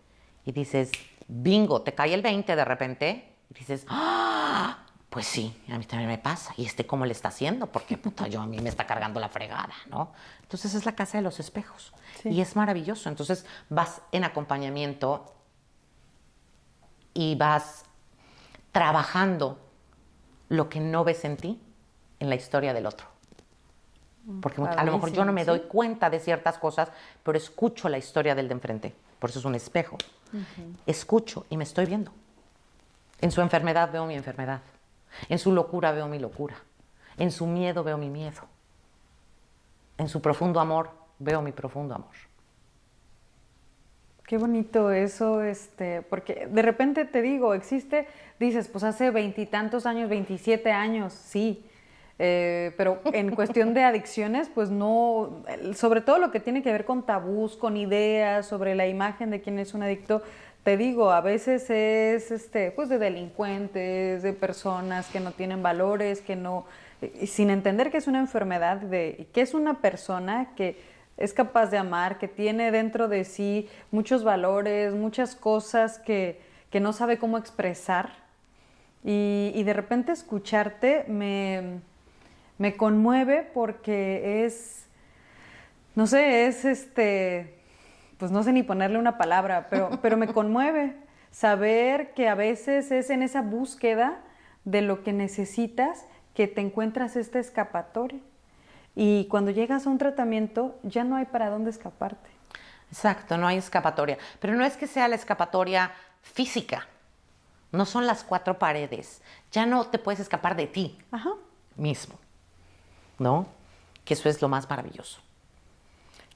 y dices, bingo, te cae el 20 de repente y dices, ¡ah! Pues sí, a mí también me pasa. ¿Y cómo le está haciendo? Porque puta, a mí me está cargando la fregada, ¿no? Entonces es la casa de los espejos. Sí. Y es maravilloso. Entonces vas en acompañamiento y vas trabajando lo que no ves en ti, en la historia del otro. Porque a lo mejor yo no me doy cuenta de ciertas cosas, pero escucho la historia del de enfrente. Por eso es un espejo. Escucho y me estoy viendo. En su enfermedad veo mi enfermedad. En su locura veo mi locura. En su miedo veo mi miedo. En su profundo amor veo mi profundo amor. Qué bonito eso, porque de repente te digo, dices, pues hace 20 y tantos años, 27 años, sí, pero en cuestión de adicciones, pues no, sobre todo lo que tiene que ver con tabús, con ideas sobre la imagen de quién es un adicto, te digo, a veces es, pues de delincuentes, de personas que no tienen valores, que no, sin entender que es una enfermedad, que es una persona que es capaz de amar, que tiene dentro de sí muchos valores, muchas cosas que no sabe cómo expresar. Y de repente escucharte me conmueve porque no sé, pues no sé ni ponerle una palabra, pero me conmueve saber que a veces es en esa búsqueda de lo que necesitas que te encuentras esta escapatoria. Y cuando llegas a un tratamiento, ya no hay para dónde escaparte. Exacto, no hay escapatoria. Pero no es que sea la escapatoria física. No son las 4 paredes. Ya no te puedes escapar de ti mismo, ¿no? Que eso es lo más maravilloso.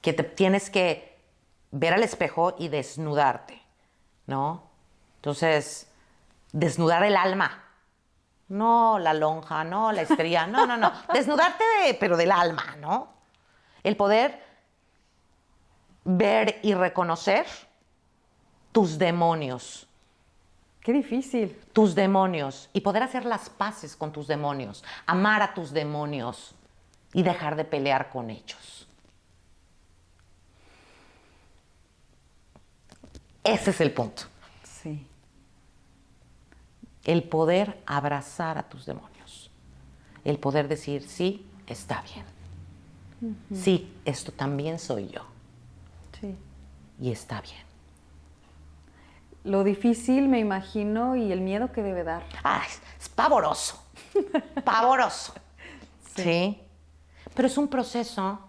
Que te tienes que ver al espejo y desnudarte, ¿no? Entonces, desnudar el alma. No la lonja, no la estría, no. Desnudarte pero del alma, ¿no? El poder ver y reconocer tus demonios. Qué difícil. Tus demonios. Y poder hacer las paces con tus demonios. Amar a tus demonios. Y dejar de pelear con ellos. Ese es el punto. Sí. El poder abrazar a tus demonios. El poder decir, sí, está bien. Sí, esto también soy yo. Sí. Y está bien. Lo difícil, me imagino, y el miedo que debe dar. Es pavoroso. Pavoroso. Sí. ¿Sí? Pero es un proceso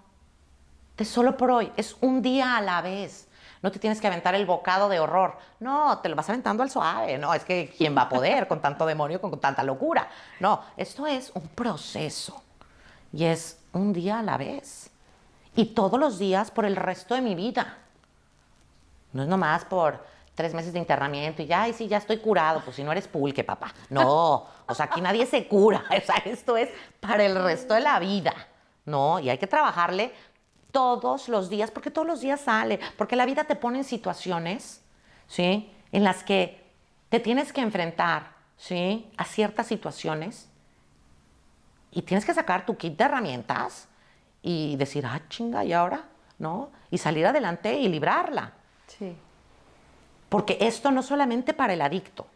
de solo por hoy. Es un día a la vez. No te tienes que aventar el bocado de horror. No, te lo vas aventando al suave. No, es que ¿quién va a poder con tanto demonio, con tanta locura? No, esto es un proceso. Y es un día a la vez. Y todos los días por el resto de mi vida. No es nomás por 3 meses de internamiento y ya, ay, sí, ya estoy curado. Pues si no eres pulque, papá. No, o sea, aquí nadie se cura. O sea, esto es para el resto de la vida. No, y hay que trabajarle todos los días, porque todos los días sale, porque la vida te pone en situaciones, ¿sí? En las que te tienes que enfrentar, ¿sí? A ciertas situaciones y tienes que sacar tu kit de herramientas y decir, ah, chinga, ¿y ahora? ¿No? Y salir adelante y librarla. Sí. Porque esto no solamente para el adicto,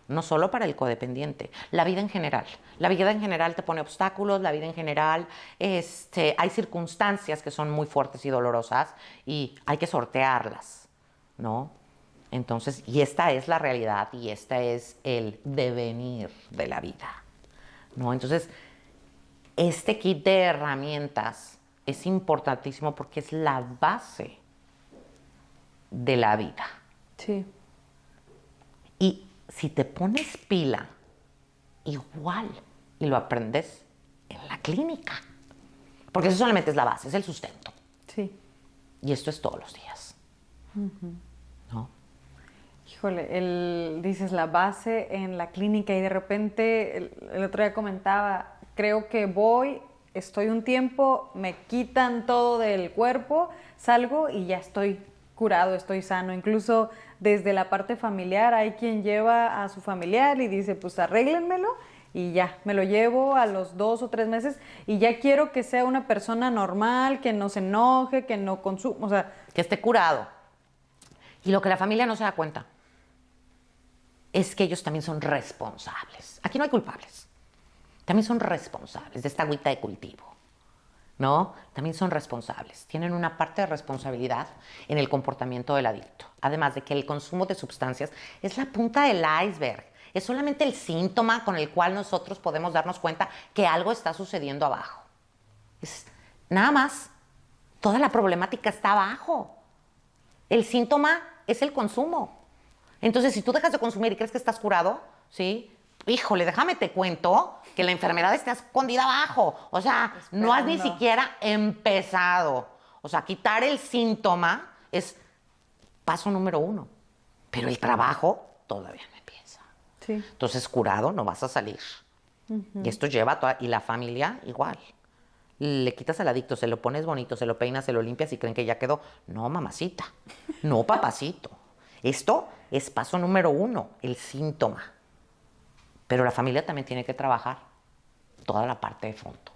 no solo para el codependiente, la vida en general. La vida en general te pone obstáculos, la vida en general, hay circunstancias que son muy fuertes y dolorosas y hay que sortearlas, ¿no? Entonces, y esta es la realidad y este es el devenir de la vida, ¿no? Entonces, este kit de herramientas es importantísimo porque es la base de la vida. Sí. Y si te pones pila, igual, y lo aprendes en la clínica. Porque eso solamente es la base, es el sustento. Sí. Y esto es todos los días. ¿No? Híjole, dices la base en la clínica y de repente el otro día comentaba, creo que estoy un tiempo, me quitan todo del cuerpo, salgo y ya estoy curado, estoy sano. Incluso desde la parte familiar hay quien lleva a su familiar y dice, pues arréglenmelo y ya, me lo llevo a los 2 o 3 meses y ya quiero que sea una persona normal, que no se enoje, que no consuma, o sea... Que esté curado. Y lo que la familia no se da cuenta es que ellos también son responsables. Aquí no hay culpables. También son responsables de esta agüita de cultivo, ¿no? También son responsables. Tienen una parte de responsabilidad en el comportamiento del adicto. Además de que el consumo de sustancias es la punta del iceberg. Es solamente el síntoma con el cual nosotros podemos darnos cuenta que algo está sucediendo abajo. Es nada más. Toda la problemática está abajo. El síntoma es el consumo. Entonces, si tú dejas de consumir y crees que estás curado, ¿sí? Híjole, déjame te cuento que la enfermedad está escondida abajo. O sea, no has ni siquiera empezado. O sea, quitar el síntoma es paso número 1. Pero el trabajo todavía no empieza. Sí. Entonces, curado no vas a salir. Y esto lleva y la familia igual. Le quitas al adicto, se lo pones bonito, se lo peinas, se lo limpias y creen que ya quedó. No, mamacita. No, papacito. Esto es paso número 1, el síntoma. Pero la familia también tiene que trabajar toda la parte de fondo.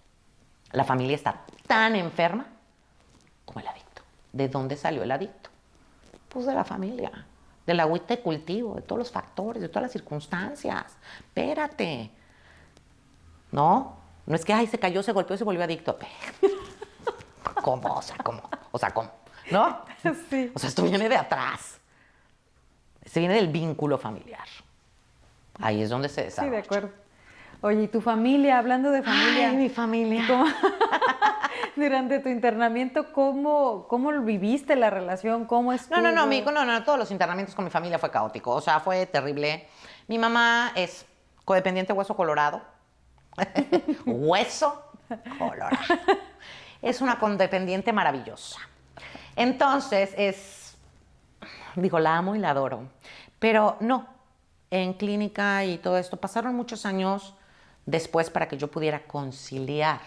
La familia está tan enferma como el adicto. ¿De dónde salió el adicto? Pues de la familia, del agüita de cultivo, de todos los factores, de todas las circunstancias. Espérate. No es que, ay, se cayó, se golpeó, se volvió adicto. ¿Cómo? O sea, ¿cómo? ¿No? Sí. O sea, esto viene de atrás. Esto viene del vínculo familiar. Ahí es donde se desarrolla. Sí, de acuerdo. Oye, ¿y tu familia? Hablando de familia. Ay, mi familia. Durante tu internamiento, ¿cómo viviste la relación? ¿Cómo estuvo? No, todos los internamientos con mi familia fue caótico. O sea, fue terrible. Mi mamá es codependiente hueso colorado. Hueso colorado. Es una codependiente maravillosa. Entonces, la amo y la adoro. Pero no, en clínica y todo esto, pasaron muchos años después para que yo pudiera conciliar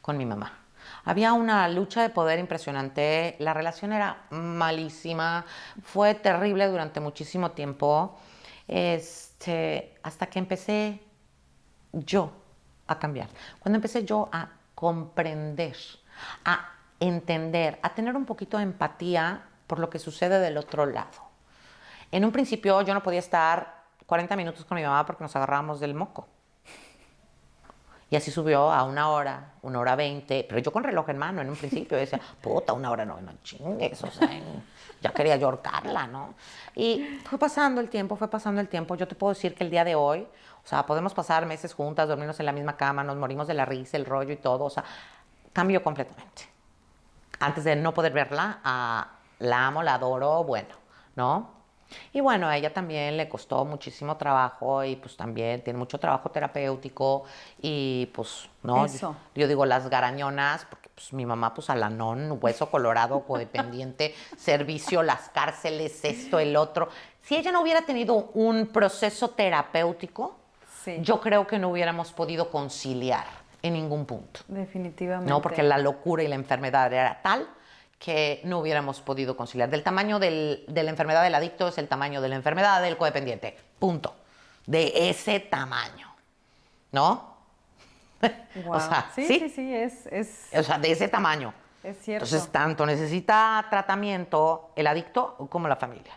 con mi mamá. Había una lucha de poder impresionante, la relación era malísima, fue terrible durante muchísimo tiempo, hasta que empecé yo a cambiar. Cuando empecé yo a comprender, a entender, a tener un poquito de empatía por lo que sucede del otro lado. En un principio yo no podía estar 40 minutos con mi mamá porque nos agarrábamos del moco. Y así subió a 1 hora 20, pero yo con reloj en mano en un principio decía, puta, 1 hora no chingues, o sea, ya quería yo ahorcarla, ¿no? Y fue pasando el tiempo, yo te puedo decir que el día de hoy, o sea, podemos pasar meses juntas, dormirnos en la misma cama, nos morimos de la risa, el rollo y todo, o sea, cambió completamente. Antes de no poder verla, la amo, la adoro, bueno, ¿no? Y bueno, a ella también le costó muchísimo trabajo y pues también tiene mucho trabajo terapéutico y pues, ¿no? Eso. Yo digo las garañonas, porque pues mi mamá pues alanón, hueso colorado, codependiente, servicio, las cárceles, esto, el otro. Si ella no hubiera tenido un proceso terapéutico, Sí. yo creo que no hubiéramos podido conciliar en ningún punto. Definitivamente. No, porque la locura y la enfermedad era tal que no hubiéramos podido conciliar. Del tamaño de la enfermedad del adicto es el tamaño de la enfermedad del codependiente. Punto. De ese tamaño. ¿No? Wow. O sea, sí, o sea, de ese tamaño. es cierto. Entonces, tanto necesita tratamiento el adicto como la familia.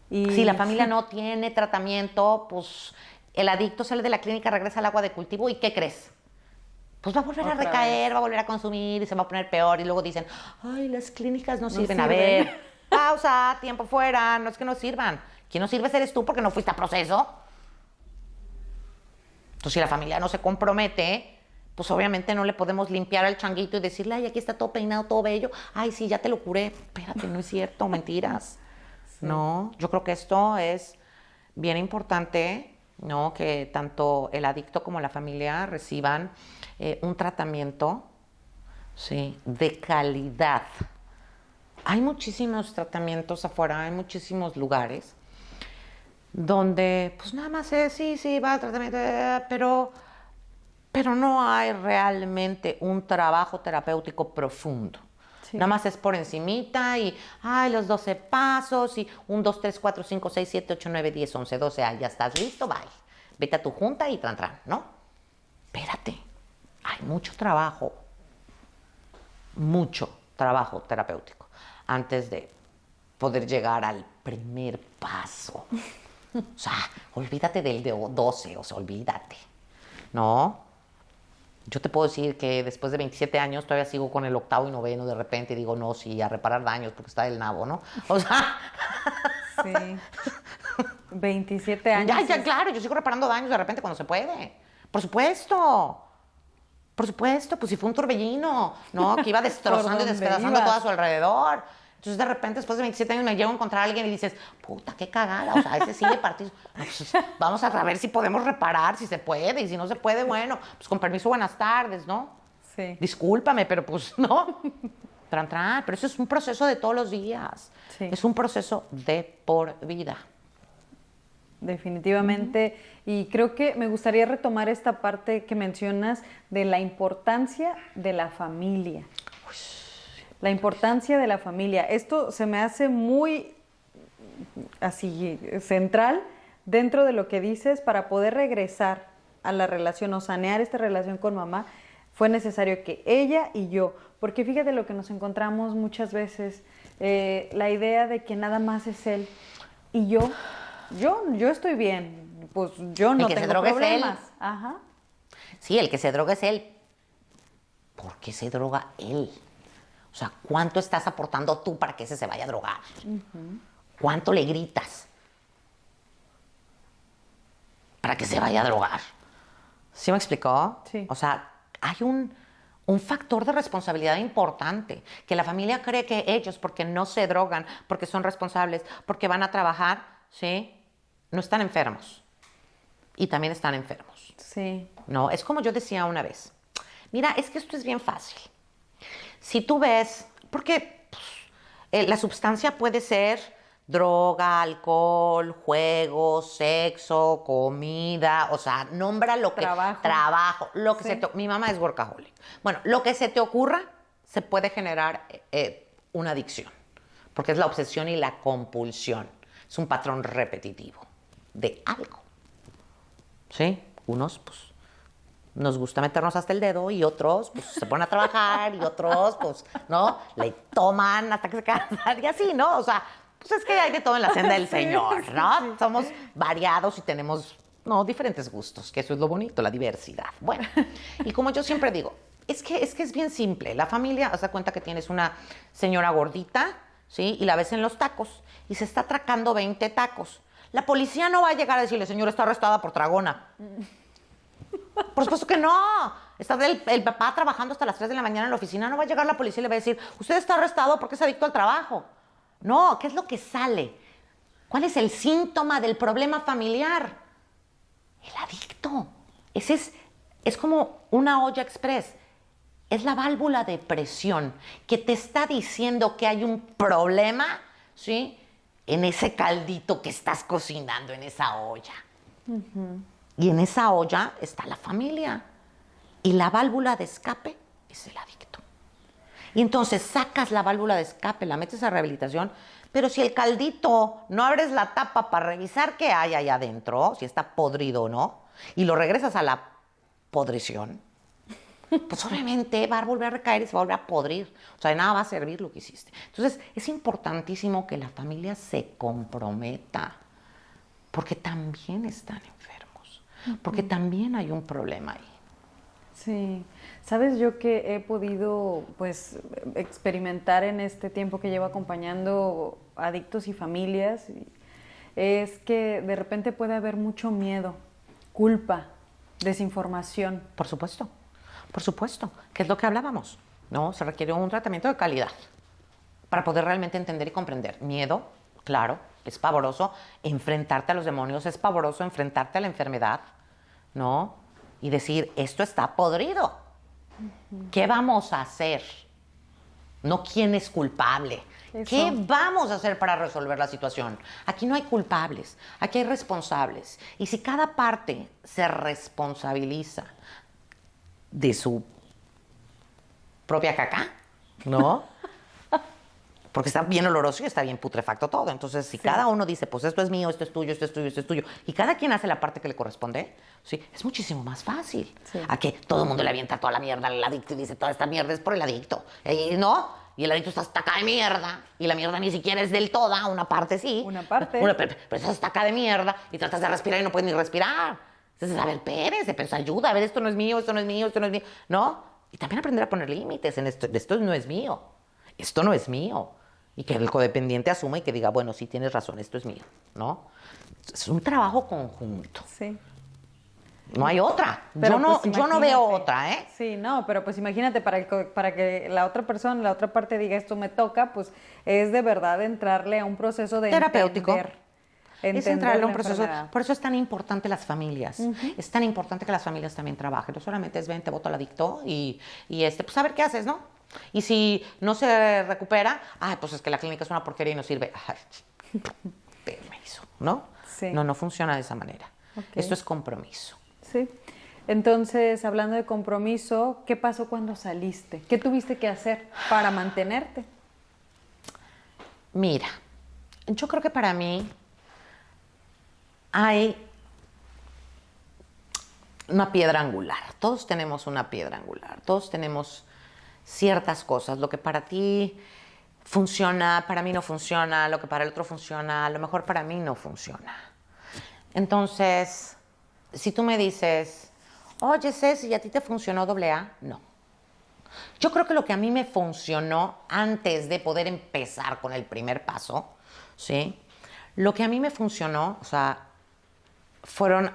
Y Si la familia no tiene tratamiento, pues el adicto sale de la clínica, regresa al agua de cultivo y ¿qué crees? Pues va a volver a Otra recaer, vez. va a volver a consumir y se va a poner peor. Y luego dicen, ay, las clínicas no sirven. A sirven. ver, pausa, tiempo fuera, no es que no sirvan. Quien no sirve eres tú porque no fuiste a proceso. Entonces, si la familia no se compromete, pues obviamente no le podemos limpiar al changuito y decirle, ay, aquí está todo peinado, todo bello. Ay, sí, ya te lo curé. Espérate, no es cierto, mentiras. Sí. No, yo creo que esto es bien importante, ¿no? Que tanto el adicto como la familia reciban un tratamiento, sí, de calidad. Hay muchísimos tratamientos afuera, hay muchísimos lugares donde pues nada más es, sí, va al tratamiento, pero no hay realmente un trabajo terapéutico profundo. Sí. Nada más es por encimita y, ay, los 12 pasos y 1, 2, 3, 4, 5, 6, 7, 8, 9, 10, 11, 12, ah, ya estás listo, bye. Vete a tu junta y tran, ¿no? Espérate, hay mucho trabajo terapéutico antes de poder llegar al primer paso. O sea, olvídate del de 12, o sea, olvídate, ¿no? Yo te puedo decir que después de 27 años todavía sigo con el 8º y 9º de repente y digo, no, sí, a reparar daños porque está del nabo, ¿no? O sea... Sí. 27 años. Ya, claro, yo sigo reparando daños de repente cuando se puede. Por supuesto. Por supuesto, pues si fue un torbellino, ¿no? Que iba destrozando y dónde despedazando ibas? todo a su alrededor. Entonces, de repente, después de 27 años, me llego a encontrar a alguien y dices, puta, qué cagada, o sea, ese sigue partido. No, pues, vamos a ver si podemos reparar, si se puede, y si no se puede, bueno, pues con permiso, buenas tardes, ¿no? Sí. Discúlpame, pero pues, no. Pero eso es un proceso de todos los días. Sí. Es un proceso de por vida. Definitivamente. Y creo que me gustaría retomar esta parte que mencionas de la importancia de la familia. La importancia de la familia. Esto se me hace muy así central dentro de lo que dices para poder regresar a la relación o sanear esta relación con mamá. Fue necesario que ella y yo, porque fíjate lo que nos encontramos muchas veces, la idea de que nada más es él y yo estoy bien, pues yo no que se tengo droga es él. problemas. Ajá. Sí, el que se droga es él. ¿Por qué se droga él? O sea, ¿cuánto estás aportando tú para que ese se vaya a drogar? ¿Cuánto le gritas para que se vaya a drogar? ¿Sí me explicó? Sí. O sea, hay un factor de responsabilidad importante, que la familia cree que ellos, porque no se drogan, porque son responsables, porque van a trabajar, ¿sí? No están enfermos. Y también están enfermos. Sí. No, es como yo decía una vez. Mira, es que esto es bien fácil. Si tú ves, porque la sustancia puede ser droga, alcohol, juegos, sexo, comida, o sea, nombra lo que... Trabajo, lo que Sí. se te... Mi mamá es workaholic. Bueno, lo que se te ocurra se puede generar una adicción, porque es la obsesión y la compulsión. Es un patrón repetitivo de algo. ¿Sí? Unos, pues, nos gusta meternos hasta el dedo y otros, pues, se ponen a trabajar y otros, pues, ¿no? Le toman hasta que se cansan y así, ¿no? O sea, pues es que hay de todo en la senda del Señor, ¿no? Sí. Somos variados y tenemos No, diferentes gustos, que eso es lo bonito, la diversidad. Bueno, y como yo siempre digo, es bien simple. La familia, haz de cuenta que tienes una señora gordita, ¿sí? Y la ves en los tacos y se está atracando 20 tacos. La policía no va a llegar a decirle, señora, está arrestada por tragona. Por supuesto que no. Está el papá trabajando hasta las 3 de la mañana en la oficina, no va a llegar la policía y le va a decir, usted está arrestado porque es adicto al trabajo. No, ¿qué es lo que sale? ¿Cuál es el síntoma del problema familiar? El adicto. Ese es como una olla express. Es la válvula de presión que te está diciendo que hay un problema, ¿sí? En ese caldito que estás cocinando, en esa olla. Uh-huh. Y en esa olla está la familia. Y la válvula de escape es el adicto. Y entonces sacas la válvula de escape, la metes a rehabilitación, pero si el caldito no abres la tapa para revisar qué hay ahí adentro, si está podrido o no, y lo regresas a la podrición, pues obviamente va a volver a recaer y se va a volver a podrir. O sea, de nada va a servir lo que hiciste. Entonces, es importantísimo que la familia se comprometa, porque también están enfermos, porque también hay un problema ahí. Sí, sabes, yo que he podido pues experimentar en este tiempo que llevo acompañando adictos y familias, es que de repente puede haber mucho miedo, culpa, desinformación. Por supuesto, que es lo que hablábamos, ¿no? Se requiere un tratamiento de calidad para poder realmente entender y comprender. Miedo, claro, es pavoroso. Enfrentarte a los demonios es pavoroso, enfrentarte a la enfermedad, ¿no? Y decir, esto está podrido. Uh-huh. ¿Qué vamos a hacer? No quién es culpable. Eso. ¿Qué vamos a hacer para resolver la situación? Aquí no hay culpables, aquí hay responsables. Y si cada parte se responsabiliza de su propia caca, ¿no? Porque está bien oloroso y está bien putrefacto todo. Entonces, si cada uno dice, pues esto es mío, esto es tuyo, esto es tuyo, esto es tuyo, y cada quien hace la parte que le corresponde, ¿sí? Es muchísimo más fácil. Sí. A que todo el mundo le avienta toda la mierda al adicto y dice, toda esta mierda es por el adicto. ¿No? Y el adicto está hasta acá de mierda, y la mierda ni siquiera es del toda, una parte sí. Una parte. Pero estás hasta acá de mierda y tratas de respirar y no puedes ni respirar. Entonces, a ver, espérese, pero ayuda, a ver, esto no es mío, esto no es mío, esto no es mío, ¿no? Y también aprender a poner límites en esto no es mío, esto no es mío. Y que el codependiente asuma y que diga, bueno, sí tienes razón, esto es mío, ¿no? Es un trabajo conjunto. Sí. No hay otra. Pero yo no veo otra, ¿eh? Sí, no, pero pues imagínate, para que la otra persona, la otra parte diga esto me toca, pues es de verdad entrarle a un proceso de terapéutico. Es entrarle a un proceso. Enfermedad. Por eso es tan importante las familias. Uh-huh. Es tan importante que las familias también trabajen. No solamente es ven, te boto al adicto y pues a ver qué haces, ¿no? Y si no se recupera, pues es que la clínica es una porquería y no sirve. Ay, permiso, ¿no? Sí. No funciona de esa manera. Okay. Esto es compromiso. Sí. Entonces, hablando de compromiso, ¿qué pasó cuando saliste? ¿Qué tuviste que hacer para mantenerte? Mira, yo creo que para mí hay una piedra angular. Todos tenemos una piedra angular. Todos tenemos ciertas cosas. Lo que para ti funciona, para mí no funciona. Lo que para el otro funciona, a lo mejor para mí no funciona. Entonces, si tú me dices, oye, Ceci, ¿y a ti te funcionó AA? No. Yo creo que lo que a mí me funcionó antes de poder empezar con el primer paso, ¿sí? Lo que a mí me funcionó, o sea, fueron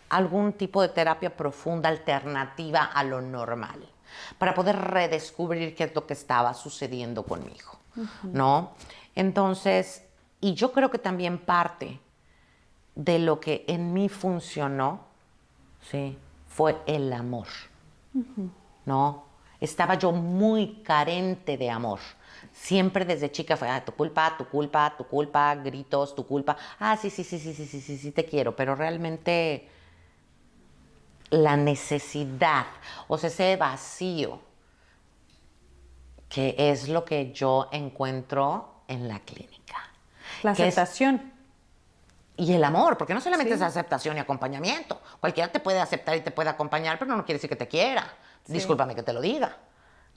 algún tipo de terapia profunda alternativa a lo normal, para poder redescubrir qué es lo que estaba sucediendo conmigo, uh-huh. ¿no? Entonces, y yo creo que también parte de lo que en mí funcionó, ¿sí? Fue el amor, uh-huh. ¿no? Estaba yo muy carente de amor. Siempre desde chica fue, tu culpa, gritos, tu culpa. Sí, te quiero, pero realmente la necesidad, o sea, ese vacío, que es lo que yo encuentro en la clínica. La aceptación. Y el amor, porque no solamente es aceptación y acompañamiento. Cualquiera te puede aceptar y te puede acompañar, pero no quiere decir que te quiera. Sí. Discúlpame que te lo diga,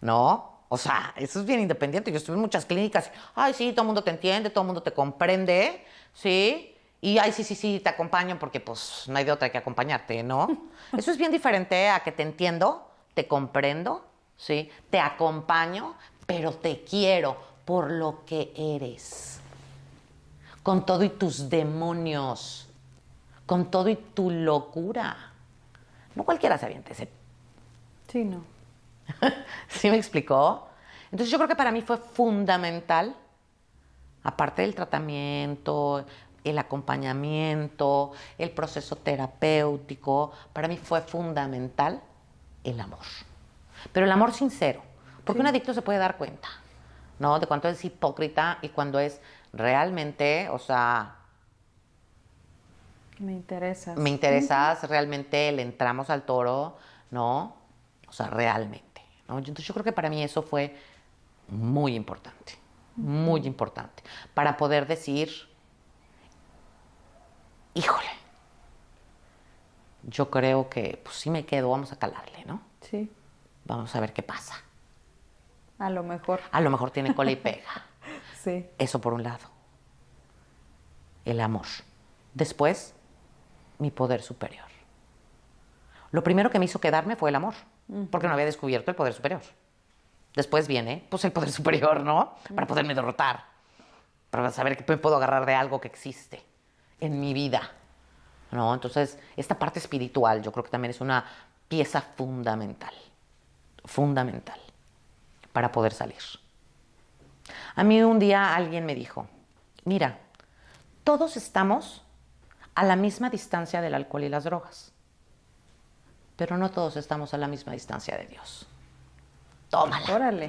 ¿no? O sea, eso es bien independiente. Yo estuve en muchas clínicas. Sí, todo el mundo te entiende, todo el mundo te comprende, ¿sí? y ay, sí, te acompaño porque pues no hay de otra que acompañarte, ¿no? Eso es bien diferente a que te entiendo, te comprendo, ¿sí? Te acompaño, pero te quiero por lo que eres. Con todo y tus demonios, con todo y tu locura. No cualquiera se avienta ese. Sí, no. ¿Sí me explicó? Entonces yo creo que para mí fue fundamental, aparte del tratamiento, el acompañamiento, el proceso terapéutico, para mí fue fundamental el amor. Pero el amor sincero, porque un adicto se puede dar cuenta, ¿no? De cuánto es hipócrita y cuando es realmente, o sea, Me me interesas, realmente le entramos al toro, ¿no? O sea, realmente, ¿no? Entonces yo creo que para mí eso fue muy importante, para poder decir, híjole, yo creo que pues sí me quedo, vamos a calarle, ¿no? Sí. Vamos a ver qué pasa. A lo mejor. A lo mejor tiene cola y pega. Sí. Eso por un lado. El amor. Después, mi poder superior. Lo primero que me hizo quedarme fue el amor, porque no había descubierto el poder superior. Después viene, pues, el poder superior, ¿no? Para poderme derrotar, para saber que me puedo agarrar de algo que existe en mi vida, ¿no? Entonces, esta parte espiritual yo creo que también es una pieza fundamental para poder salir. A mí un día alguien me dijo, mira, todos estamos a la misma distancia del alcohol y las drogas, pero no todos estamos a la misma distancia de Dios. Tómala. Órale.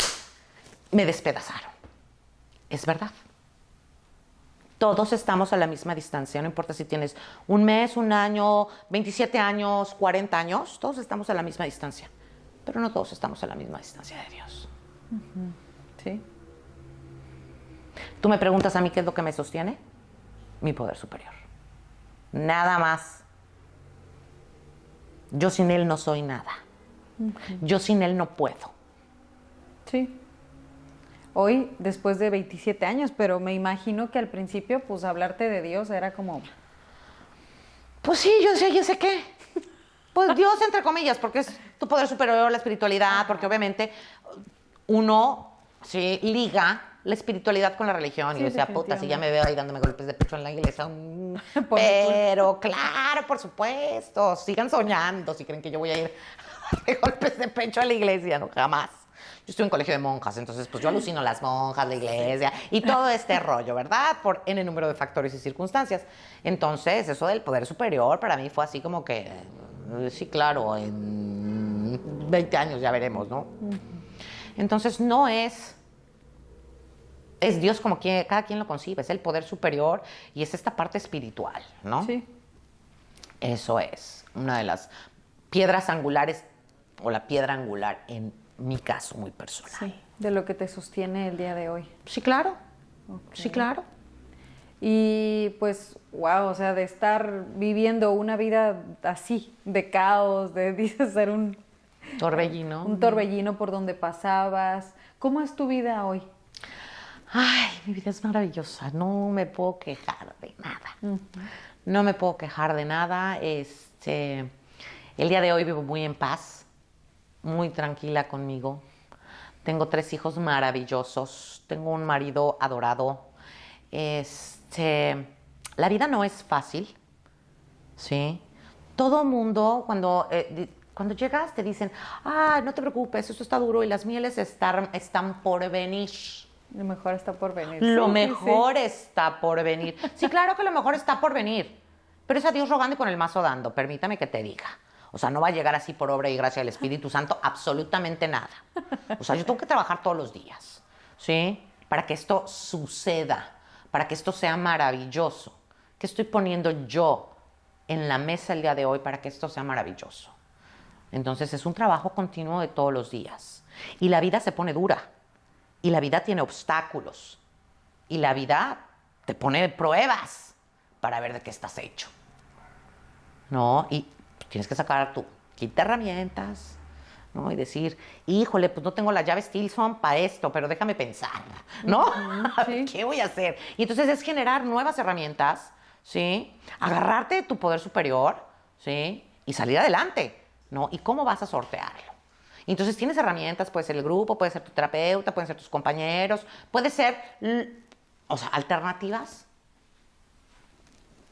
Me despedazaron. Es verdad. Todos estamos a la misma distancia, no importa si tienes un mes, un año, 27 años, 40 años, todos estamos a la misma distancia, pero no todos estamos a la misma distancia de Dios. Sí. Tú me preguntas a mí qué es lo que me sostiene, mi poder superior. Nada más. Yo sin Él no soy nada. Yo sin Él no puedo. Sí. Hoy, después de 27 años, pero me imagino que al principio, pues, hablarte de Dios era como... Pues sí, yo decía, ¿y ese qué? Pues Dios, entre comillas, porque es tu poder superior, la espiritualidad, porque obviamente uno sí liga la espiritualidad con la religión. Sí, Y yo decía, puta, si ya me veo ahí dándome golpes de pecho en la iglesia. Pero claro, por supuesto, sigan soñando si creen que yo voy a ir de golpes de pecho a la iglesia, no, jamás. Yo estuve en colegio de monjas, entonces pues yo alucino las monjas, la iglesia y todo este rollo, ¿verdad? Por N número de factores y circunstancias. Entonces, eso del poder superior para mí fue así como que, sí, claro, en 20 años ya veremos, ¿no? Entonces, no es Dios como que cada quien lo concibe, es el poder superior y es esta parte espiritual, ¿no? Sí. Eso es una de las piedras angulares o la piedra angular en mi caso muy personal. Sí, de lo que te sostiene el día de hoy. Sí, claro. Okay. Sí, claro. Y pues, wow, o sea, de estar viviendo una vida así, de caos, de dices ser un torbellino. Un torbellino por donde pasabas. ¿Cómo es tu vida hoy? Ay, mi vida es maravillosa. No me puedo quejar de nada. No me puedo quejar de nada. El día de hoy vivo muy en paz, muy tranquila conmigo. Tengo 3 hijos maravillosos. Tengo un marido adorado. La vida no es fácil, ¿sí? Todo mundo, cuando llegas, te dicen, no te preocupes, esto está duro y las mieles están por venir. Lo mejor está por venir. Lo Sí, mejor sí. está por venir. Sí, claro que lo mejor está por venir. Pero es a Dios rogando y con el mazo dando. Permítame que te diga. O sea, no va a llegar así por obra y gracia del Espíritu Santo absolutamente nada. O sea, yo tengo que trabajar todos los días, ¿sí? Para que esto suceda, para que esto sea maravilloso. ¿Qué estoy poniendo yo en la mesa el día de hoy para que esto sea maravilloso? Entonces, es un trabajo continuo de todos los días. Y la vida se pone dura. Y la vida tiene obstáculos. Y la vida te pone pruebas para ver de qué estás hecho, ¿no? Y tienes que sacar tu kit de herramientas, ¿no? Y decir, híjole, pues no tengo las llaves Tilson para esto, pero déjame pensar, ¿no? Sí. ¿Qué voy a hacer? Y entonces es generar nuevas herramientas, ¿sí? Agarrarte de tu poder superior, ¿sí? Y salir adelante, ¿no? ¿Y cómo vas a sortearlo? Entonces tienes herramientas, puede ser el grupo, puede ser tu terapeuta, pueden ser tus compañeros, puede ser, o sea, alternativas.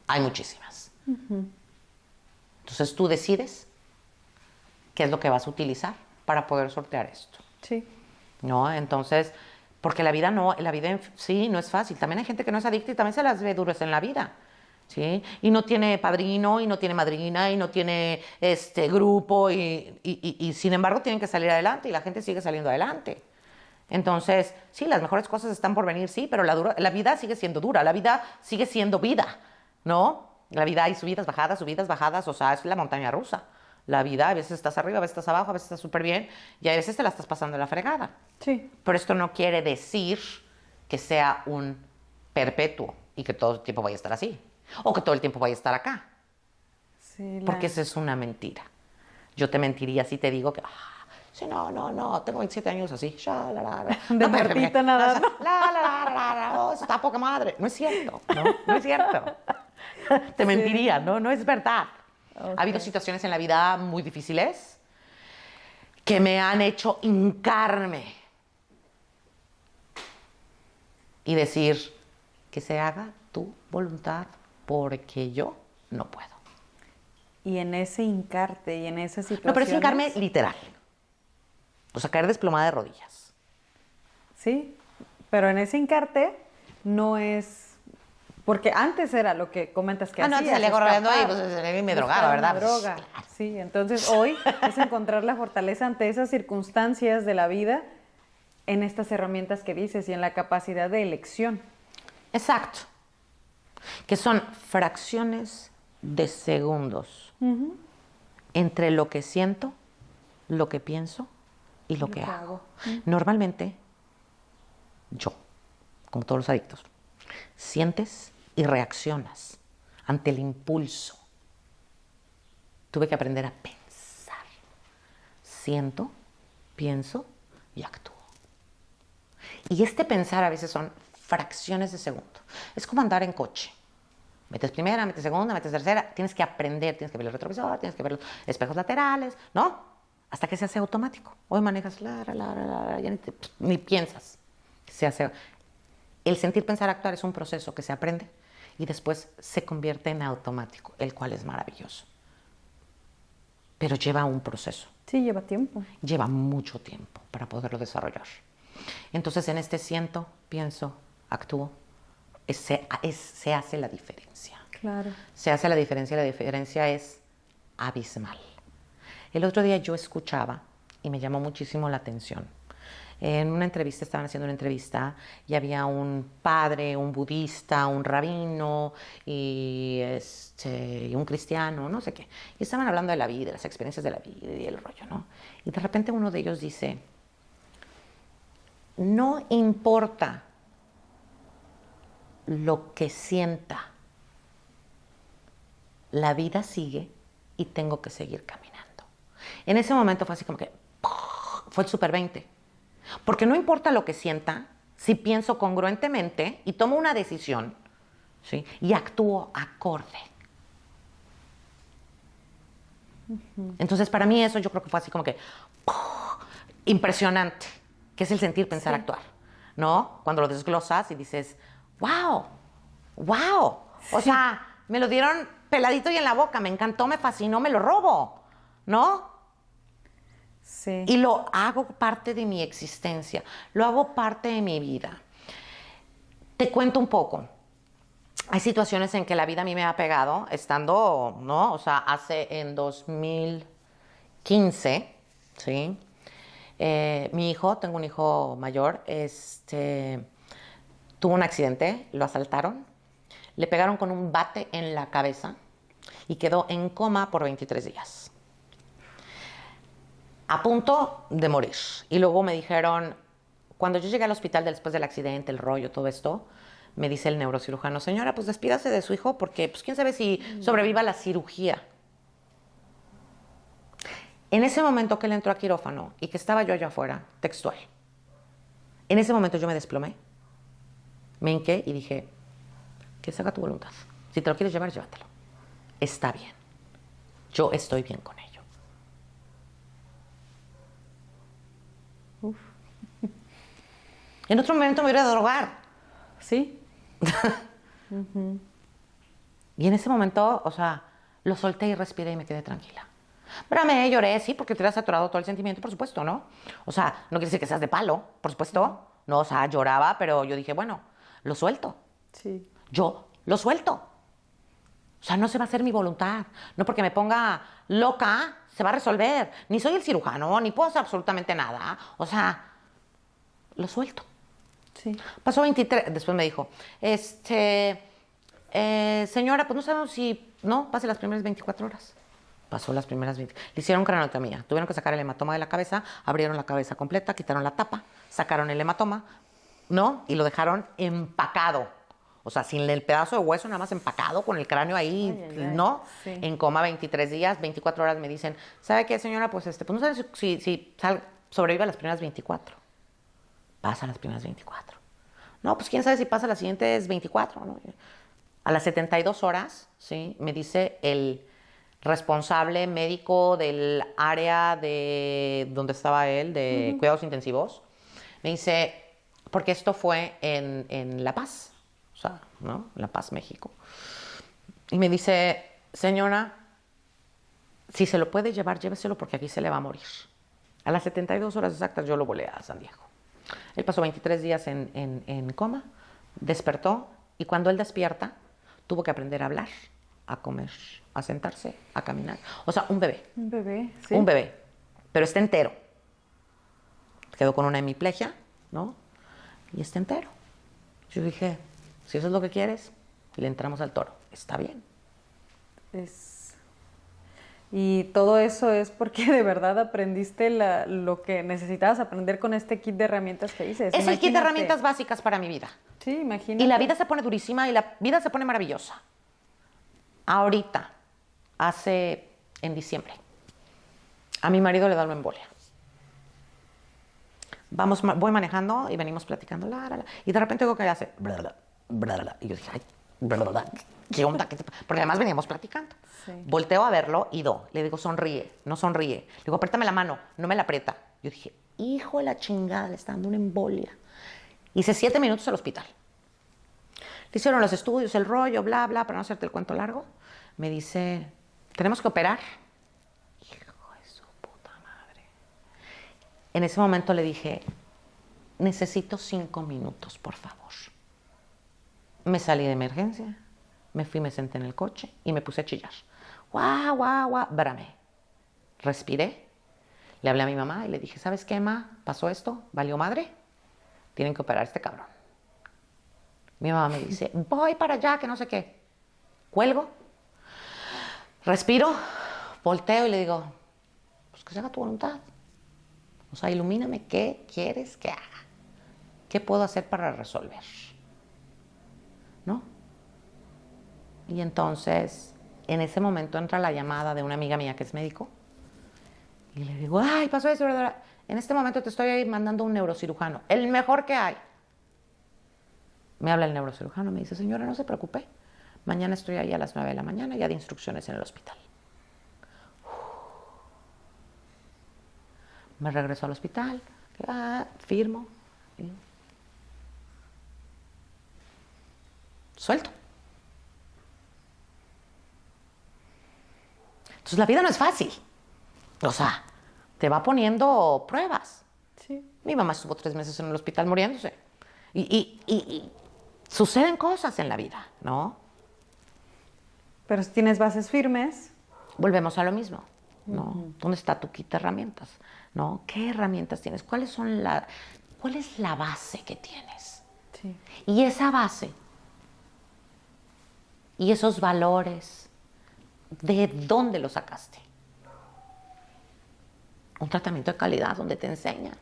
Hay muchísimas. Entonces tú decides qué es lo que vas a utilizar para poder sortear esto. Sí. ¿No? Entonces, porque la vida sí no es fácil. También hay gente que no es adicta y también se las ve duras en la vida. ¿Sí? Y no tiene padrino, y no tiene madrina, y no tiene grupo, y sin embargo tienen que salir adelante y la gente sigue saliendo adelante. Entonces, sí, las mejores cosas están por venir, sí, pero la vida sigue siendo dura, la vida sigue siendo vida, ¿no? La vida hay subidas, bajadas, o sea, es la montaña rusa. La vida, a veces estás arriba, a veces estás abajo, a veces estás súper bien, y a veces te la estás pasando en la fregada. Sí. Pero esto no quiere decir que sea un perpetuo y que todo el tiempo vaya a estar así. O que todo el tiempo vaya a estar acá. Sí, Porque esa es una mentira. Yo te mentiría si te digo que, sí, no, tengo 27 años así, de muertita nada, ¿no? Eso está poca madre. No es cierto, no es cierto. Te mentiría, no es verdad. Okay. Ha habido situaciones en la vida muy difíciles que me han hecho hincarme y decir que se haga tu voluntad porque yo no puedo. Y en ese hincarte y en esa situación. No, pero es hincarme literal. O sea, caer desplomada de rodillas. Sí, pero en ese hincarte no es. Porque antes era lo que comentas que hacías. No, antes salía corriendo y pues, me drogaba, ¿verdad? Droga. Sí, entonces hoy es encontrar la fortaleza ante esas circunstancias de la vida en estas herramientas que dices y en la capacidad de elección. Exacto. Que son fracciones de segundos entre lo que siento, lo que pienso y lo que hago. Normalmente, yo, como todos los adictos, sientes y reaccionas ante el impulso. Tuve que aprender a pensar. Siento, pienso y actúo. Y este pensar a veces son fracciones de segundo. Es como andar en coche. Metes primera, metes segunda, metes tercera. Tienes que aprender, tienes que ver el retrovisor, tienes que ver los espejos laterales, ¿no? Hasta que se hace automático. Hoy manejas, ya ni piensas. Se hace. El sentir, pensar, actuar es un proceso que se aprende y después se convierte en automático, el cual es maravilloso. Pero lleva un proceso. Sí, lleva tiempo. Lleva mucho tiempo para poderlo desarrollar. Entonces, en este siento, pienso, actúo, se hace la diferencia. Claro. Se hace la diferencia es abismal. El otro día yo escuchaba y me llamó muchísimo la atención. En una entrevista, estaban haciendo una entrevista y había un padre, un budista, un rabino y un cristiano, no sé qué. Y estaban hablando de la vida, de las experiencias de la vida y el rollo, ¿no? Y de repente uno de ellos dice, no importa lo que sienta, la vida sigue y tengo que seguir caminando. En ese momento fue así como que, fue el super 20. Porque no importa lo que sienta, si pienso congruentemente y tomo una decisión, ¿sí? Y actúo acorde. Entonces, para mí eso yo creo que fue así como que impresionante, que es el sentir, pensar, actuar, ¿no? Cuando lo desglosas y dices, ¡wow! O sea, me lo dieron peladito y en la boca, me encantó, me fascinó, me lo robo, ¿no? Sí. Y lo hago parte de mi existencia, lo hago parte de mi vida. Te cuento un poco. Hay situaciones en que la vida a mí me ha pegado, estando, ¿no? O sea, en 2015, ¿sí? Mi hijo, tengo un hijo mayor, tuvo un accidente, lo asaltaron, le pegaron con un bate en la cabeza y quedó en coma por 23 días. A punto de morir. Y luego me dijeron, cuando yo llegué al hospital después del accidente, el rollo, todo esto, me dice el neurocirujano, señora, pues despídase de su hijo porque pues quién sabe si sobreviva la cirugía. En ese momento que él entró a quirófano y que estaba yo allá afuera, textual, en ese momento yo me desplomé, me hinqué y dije, que se haga tu voluntad. Si te lo quieres llevar, llévatelo. Está bien. Yo estoy bien con ello. Uf. En otro momento me hubiera ido a drogar. Sí. Y en ese momento, o sea, lo solté y respiré y me quedé tranquila. Bramé, lloré, sí, porque te hubieras saturado todo el sentimiento, por supuesto, ¿no? O sea, no quiere decir que seas de palo, por supuesto. No, o sea, lloraba, pero yo dije, bueno, lo suelto. Sí. Yo lo suelto. O sea, no se va a hacer mi voluntad. No porque me ponga loca, se va a resolver. Ni soy el cirujano, ni puedo hacer absolutamente nada. O sea, lo suelto. Sí. Pasó 23, después me dijo, señora, pues no sabemos si, no, pase las primeras 24 horas. Pasó las primeras 20. Le hicieron craneotomía. Tuvieron que sacar el hematoma de la cabeza, abrieron la cabeza completa, quitaron la tapa, sacaron el hematoma, ¿no? Y lo dejaron empacado. O sea, sin el pedazo de hueso, nada más empacado, con el cráneo ahí, Ay, ay, ay. ¿no? Sí. En coma 23 días, 24 horas me dicen, ¿sabe qué, señora? Pues, pues no sabe si sobrevive a las primeras 24. Pasa las primeras 24. No, pues quién sabe si pasa las siguientes 24, ¿no? A las 72 horas, ¿sí? Me dice el responsable médico del área de donde estaba él, de cuidados intensivos, me dice, porque esto fue en La Paz, o sea, ¿no? La Paz, México. Y me dice, señora, si se lo puede llevar, lléveselo porque aquí se le va a morir. A las 72 horas exactas yo lo volé a San Diego. Él pasó 23 días en coma, despertó y cuando él despierta tuvo que aprender a hablar, a comer, a sentarse, a caminar. O sea, un bebé. Un bebé, sí. Un bebé, pero está entero. Quedó con una hemiplegia, ¿no? Y está entero. Yo dije, si eso es lo que quieres, le entramos al toro. Está bien. Y todo eso es porque de verdad aprendiste lo que necesitabas aprender con este kit de herramientas que dices. Es el kit de herramientas básicas para mi vida. Sí, imagínate. Y la vida se pone durísima y la vida se pone maravillosa. Ahorita, en diciembre, a mi marido le da una embolia. Voy manejando y venimos platicando, y de repente oigo que hace, y yo dije, ay, ¿qué onda? Porque además veníamos platicando. Sí. Volteo a verlo y le digo, sonríe, no sonríe. Le digo, apriétame la mano, no me la aprieta. Yo dije, hijo de la chingada, le está dando una embolia. Hice 7 minutos al hospital. Le hicieron los estudios, el rollo, bla, bla, para no hacerte el cuento largo. Me dice, ¿tenemos que operar? Hijo de su puta madre. En ese momento le dije, necesito 5 minutos, por favor. Me salí de emergencia, me fui, me senté en el coche y me puse a chillar. Guau, guau, guau, bramé. Respiré, le hablé a mi mamá y le dije, ¿sabes qué, ma? ¿Pasó esto? ¿Valió madre? Tienen que operar a este cabrón. Mi mamá me dice, voy para allá, que no sé qué. Cuelgo, respiro, volteo y le digo, pues que se haga tu voluntad. O sea, ilumíname, ¿qué quieres que haga? ¿Qué puedo hacer para resolver? ¿No? Y entonces, en ese momento entra la llamada de una amiga mía que es médico y le digo, ay, pasó eso, ¿verdad? En este momento te estoy mandando un neurocirujano, el mejor que hay. Me habla el neurocirujano, me dice, señora, no se preocupe, mañana estoy ahí a las 9 de la mañana, ya de instrucciones en el hospital. Me regreso al hospital, firmo, y suelto. Entonces la vida no es fácil. O sea, te va poniendo pruebas. Sí. Mi mamá estuvo 3 meses en el hospital muriéndose. Y suceden cosas en la vida, ¿no? Pero si tienes bases firmes. Volvemos a lo mismo, ¿no? ¿Dónde está tu kit de herramientas? ¿No? ¿Qué herramientas tienes? ¿Cuál es la base que tienes? Sí. Y esa base y esos valores, ¿de dónde los sacaste? Un tratamiento de calidad donde te enseñan.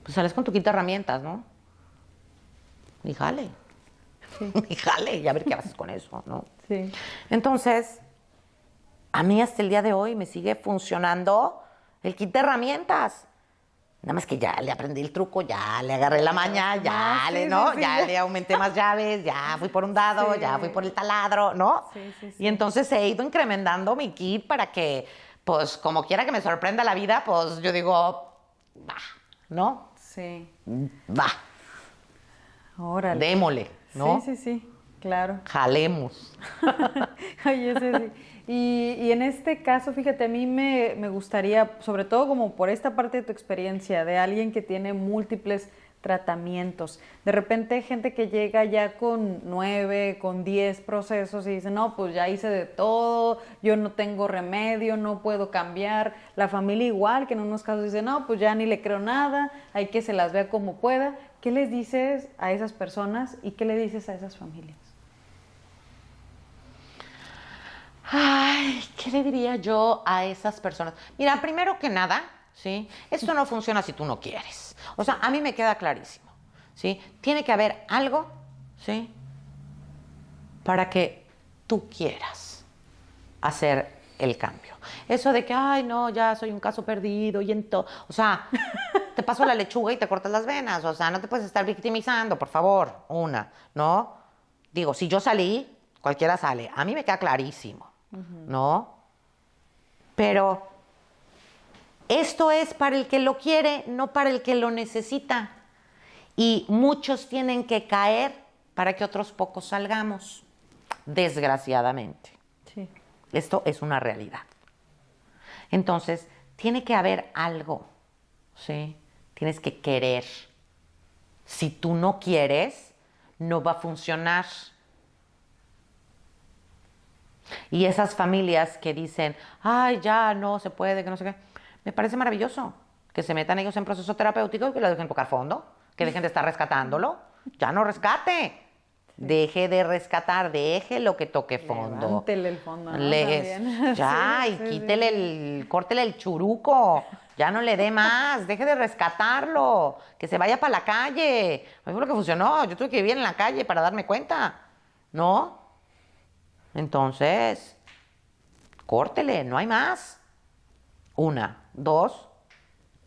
Pues sales con tu kit de herramientas, ¿no? Y jale. Sí. Y jale, y a ver qué haces con eso, ¿no? Sí. Entonces, a mí hasta el día de hoy me sigue funcionando el kit de herramientas. Nada más que ya le aprendí el truco, ya le agarré la maña, ya sí, le, ¿no? sí, sí, ya ya. le aumenté más llaves, ya fui por un dado, Sí. ya fui por el taladro, ¿no? Sí, sí, sí. Y entonces he ido incrementando mi kit para que, pues, como quiera que me sorprenda la vida, pues yo digo, va, ¿no? Sí. Va, Órale. démosle, ¿no? Sí, sí, sí, claro. Jalemos. Oye, Ceci. Y en este caso, fíjate, a mí me gustaría, sobre todo como por esta parte de tu experiencia, de alguien que tiene múltiples tratamientos. De repente hay gente que llega ya con 9, con 10 procesos y dice, no, pues ya hice de todo, yo no tengo remedio, no puedo cambiar. La familia igual, que en unos casos dice, no, pues ya ni le creo nada, hay que se las vea como pueda. ¿Qué les dices a esas personas y qué le dices a esas familias? Ay, ¿qué le diría yo a esas personas? Mira, primero que nada, ¿sí? Esto no funciona si tú no quieres. O sea, a mí me queda clarísimo, ¿sí? Tiene que haber algo, ¿sí? Para que tú quieras hacer el cambio. Eso de que, ay, no, ya soy un caso perdido y o sea, te paso la lechuga y te cortas las venas. O sea, no te puedes estar victimizando, por favor. Una, ¿no? Digo, si yo salí, cualquiera sale. A mí me queda clarísimo. ¿No? Pero esto es para el que lo quiere, no para el que lo necesita. Y muchos tienen que caer para que otros pocos salgamos, desgraciadamente. Sí. Esto es una realidad. Entonces, tiene que haber algo, ¿sí? Tienes que querer. Si tú no quieres, no va a funcionar. Y esas familias que dicen, ay, ya no se puede, que no sé qué, me parece maravilloso que se metan ellos en proceso terapéutico y que lo dejen tocar fondo, que dejen de estar rescatándolo. Ya no rescate. Sí. Deje de rescatar, deje lo que toque fondo. Levántele el fondo, ¿no? Ya, sí, y sí, quítele córtele el churuco. Ya no le dé más, deje de rescatarlo, que se vaya para la calle. A mí fue lo que funcionó, yo tuve que vivir en la calle para darme cuenta, ¿no? Entonces, córtele, no hay más. Una, dos,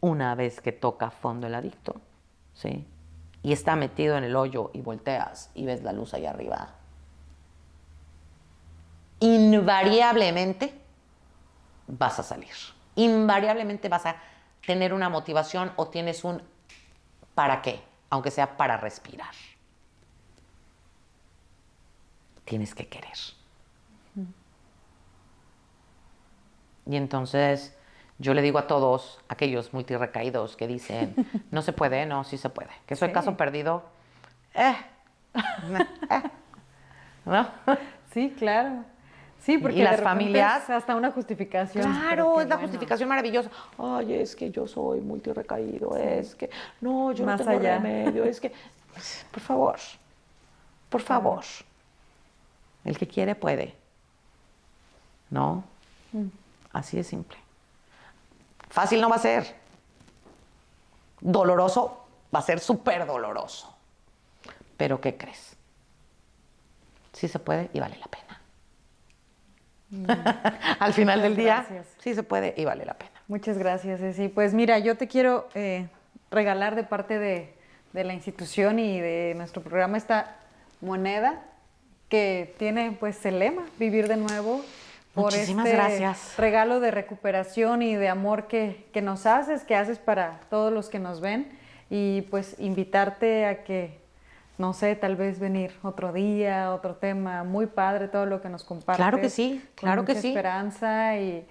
una vez que toca fondo el adicto, ¿sí? Y está metido en el hoyo y volteas y ves la luz ahí arriba. Invariablemente vas a salir. Invariablemente vas a tener una motivación o tienes un ¿para qué? Aunque sea para respirar. Tienes que querer. Y entonces yo le digo a todos aquellos multirrecaídos que dicen, no se puede, no, sí se puede. Que soy caso perdido, ¿no? Sí, claro. Sí, porque y las de repente familias, es hasta una justificación. Claro, es la justificación maravillosa. Ay, es que yo soy multirrecaído, es que no, yo no tengo remedio, es que, por favor. El que quiere puede. ¿No? Así de simple. Fácil no va a ser. Doloroso va a ser súper doloroso. Pero ¿qué crees? Sí se puede y vale la pena. Al final del día, sí se puede y vale la pena. Muchas gracias, Ceci. Pues mira, yo te quiero regalar de parte de la institución y de nuestro programa esta moneda que tiene pues el lema, vivir de nuevo. Por Muchísimas este gracias. regalo de recuperación y de amor que nos haces, que haces para todos los que nos ven. Y pues invitarte a que, no sé, tal vez venir otro día, otro tema. Muy padre todo lo que nos compartes. Claro que sí, claro que sí. Esperanza y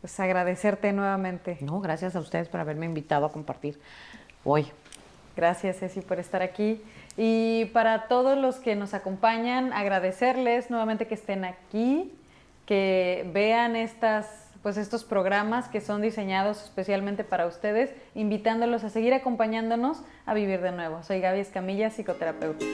pues agradecerte nuevamente. No, gracias a ustedes por haberme invitado a compartir hoy. Gracias, Ceci, por estar aquí. Y para todos los que nos acompañan, agradecerles nuevamente que estén aquí, que vean estos programas que son diseñados especialmente para ustedes, invitándolos a seguir acompañándonos a vivir de nuevo. Soy Gaby Escamilla, psicoterapeuta.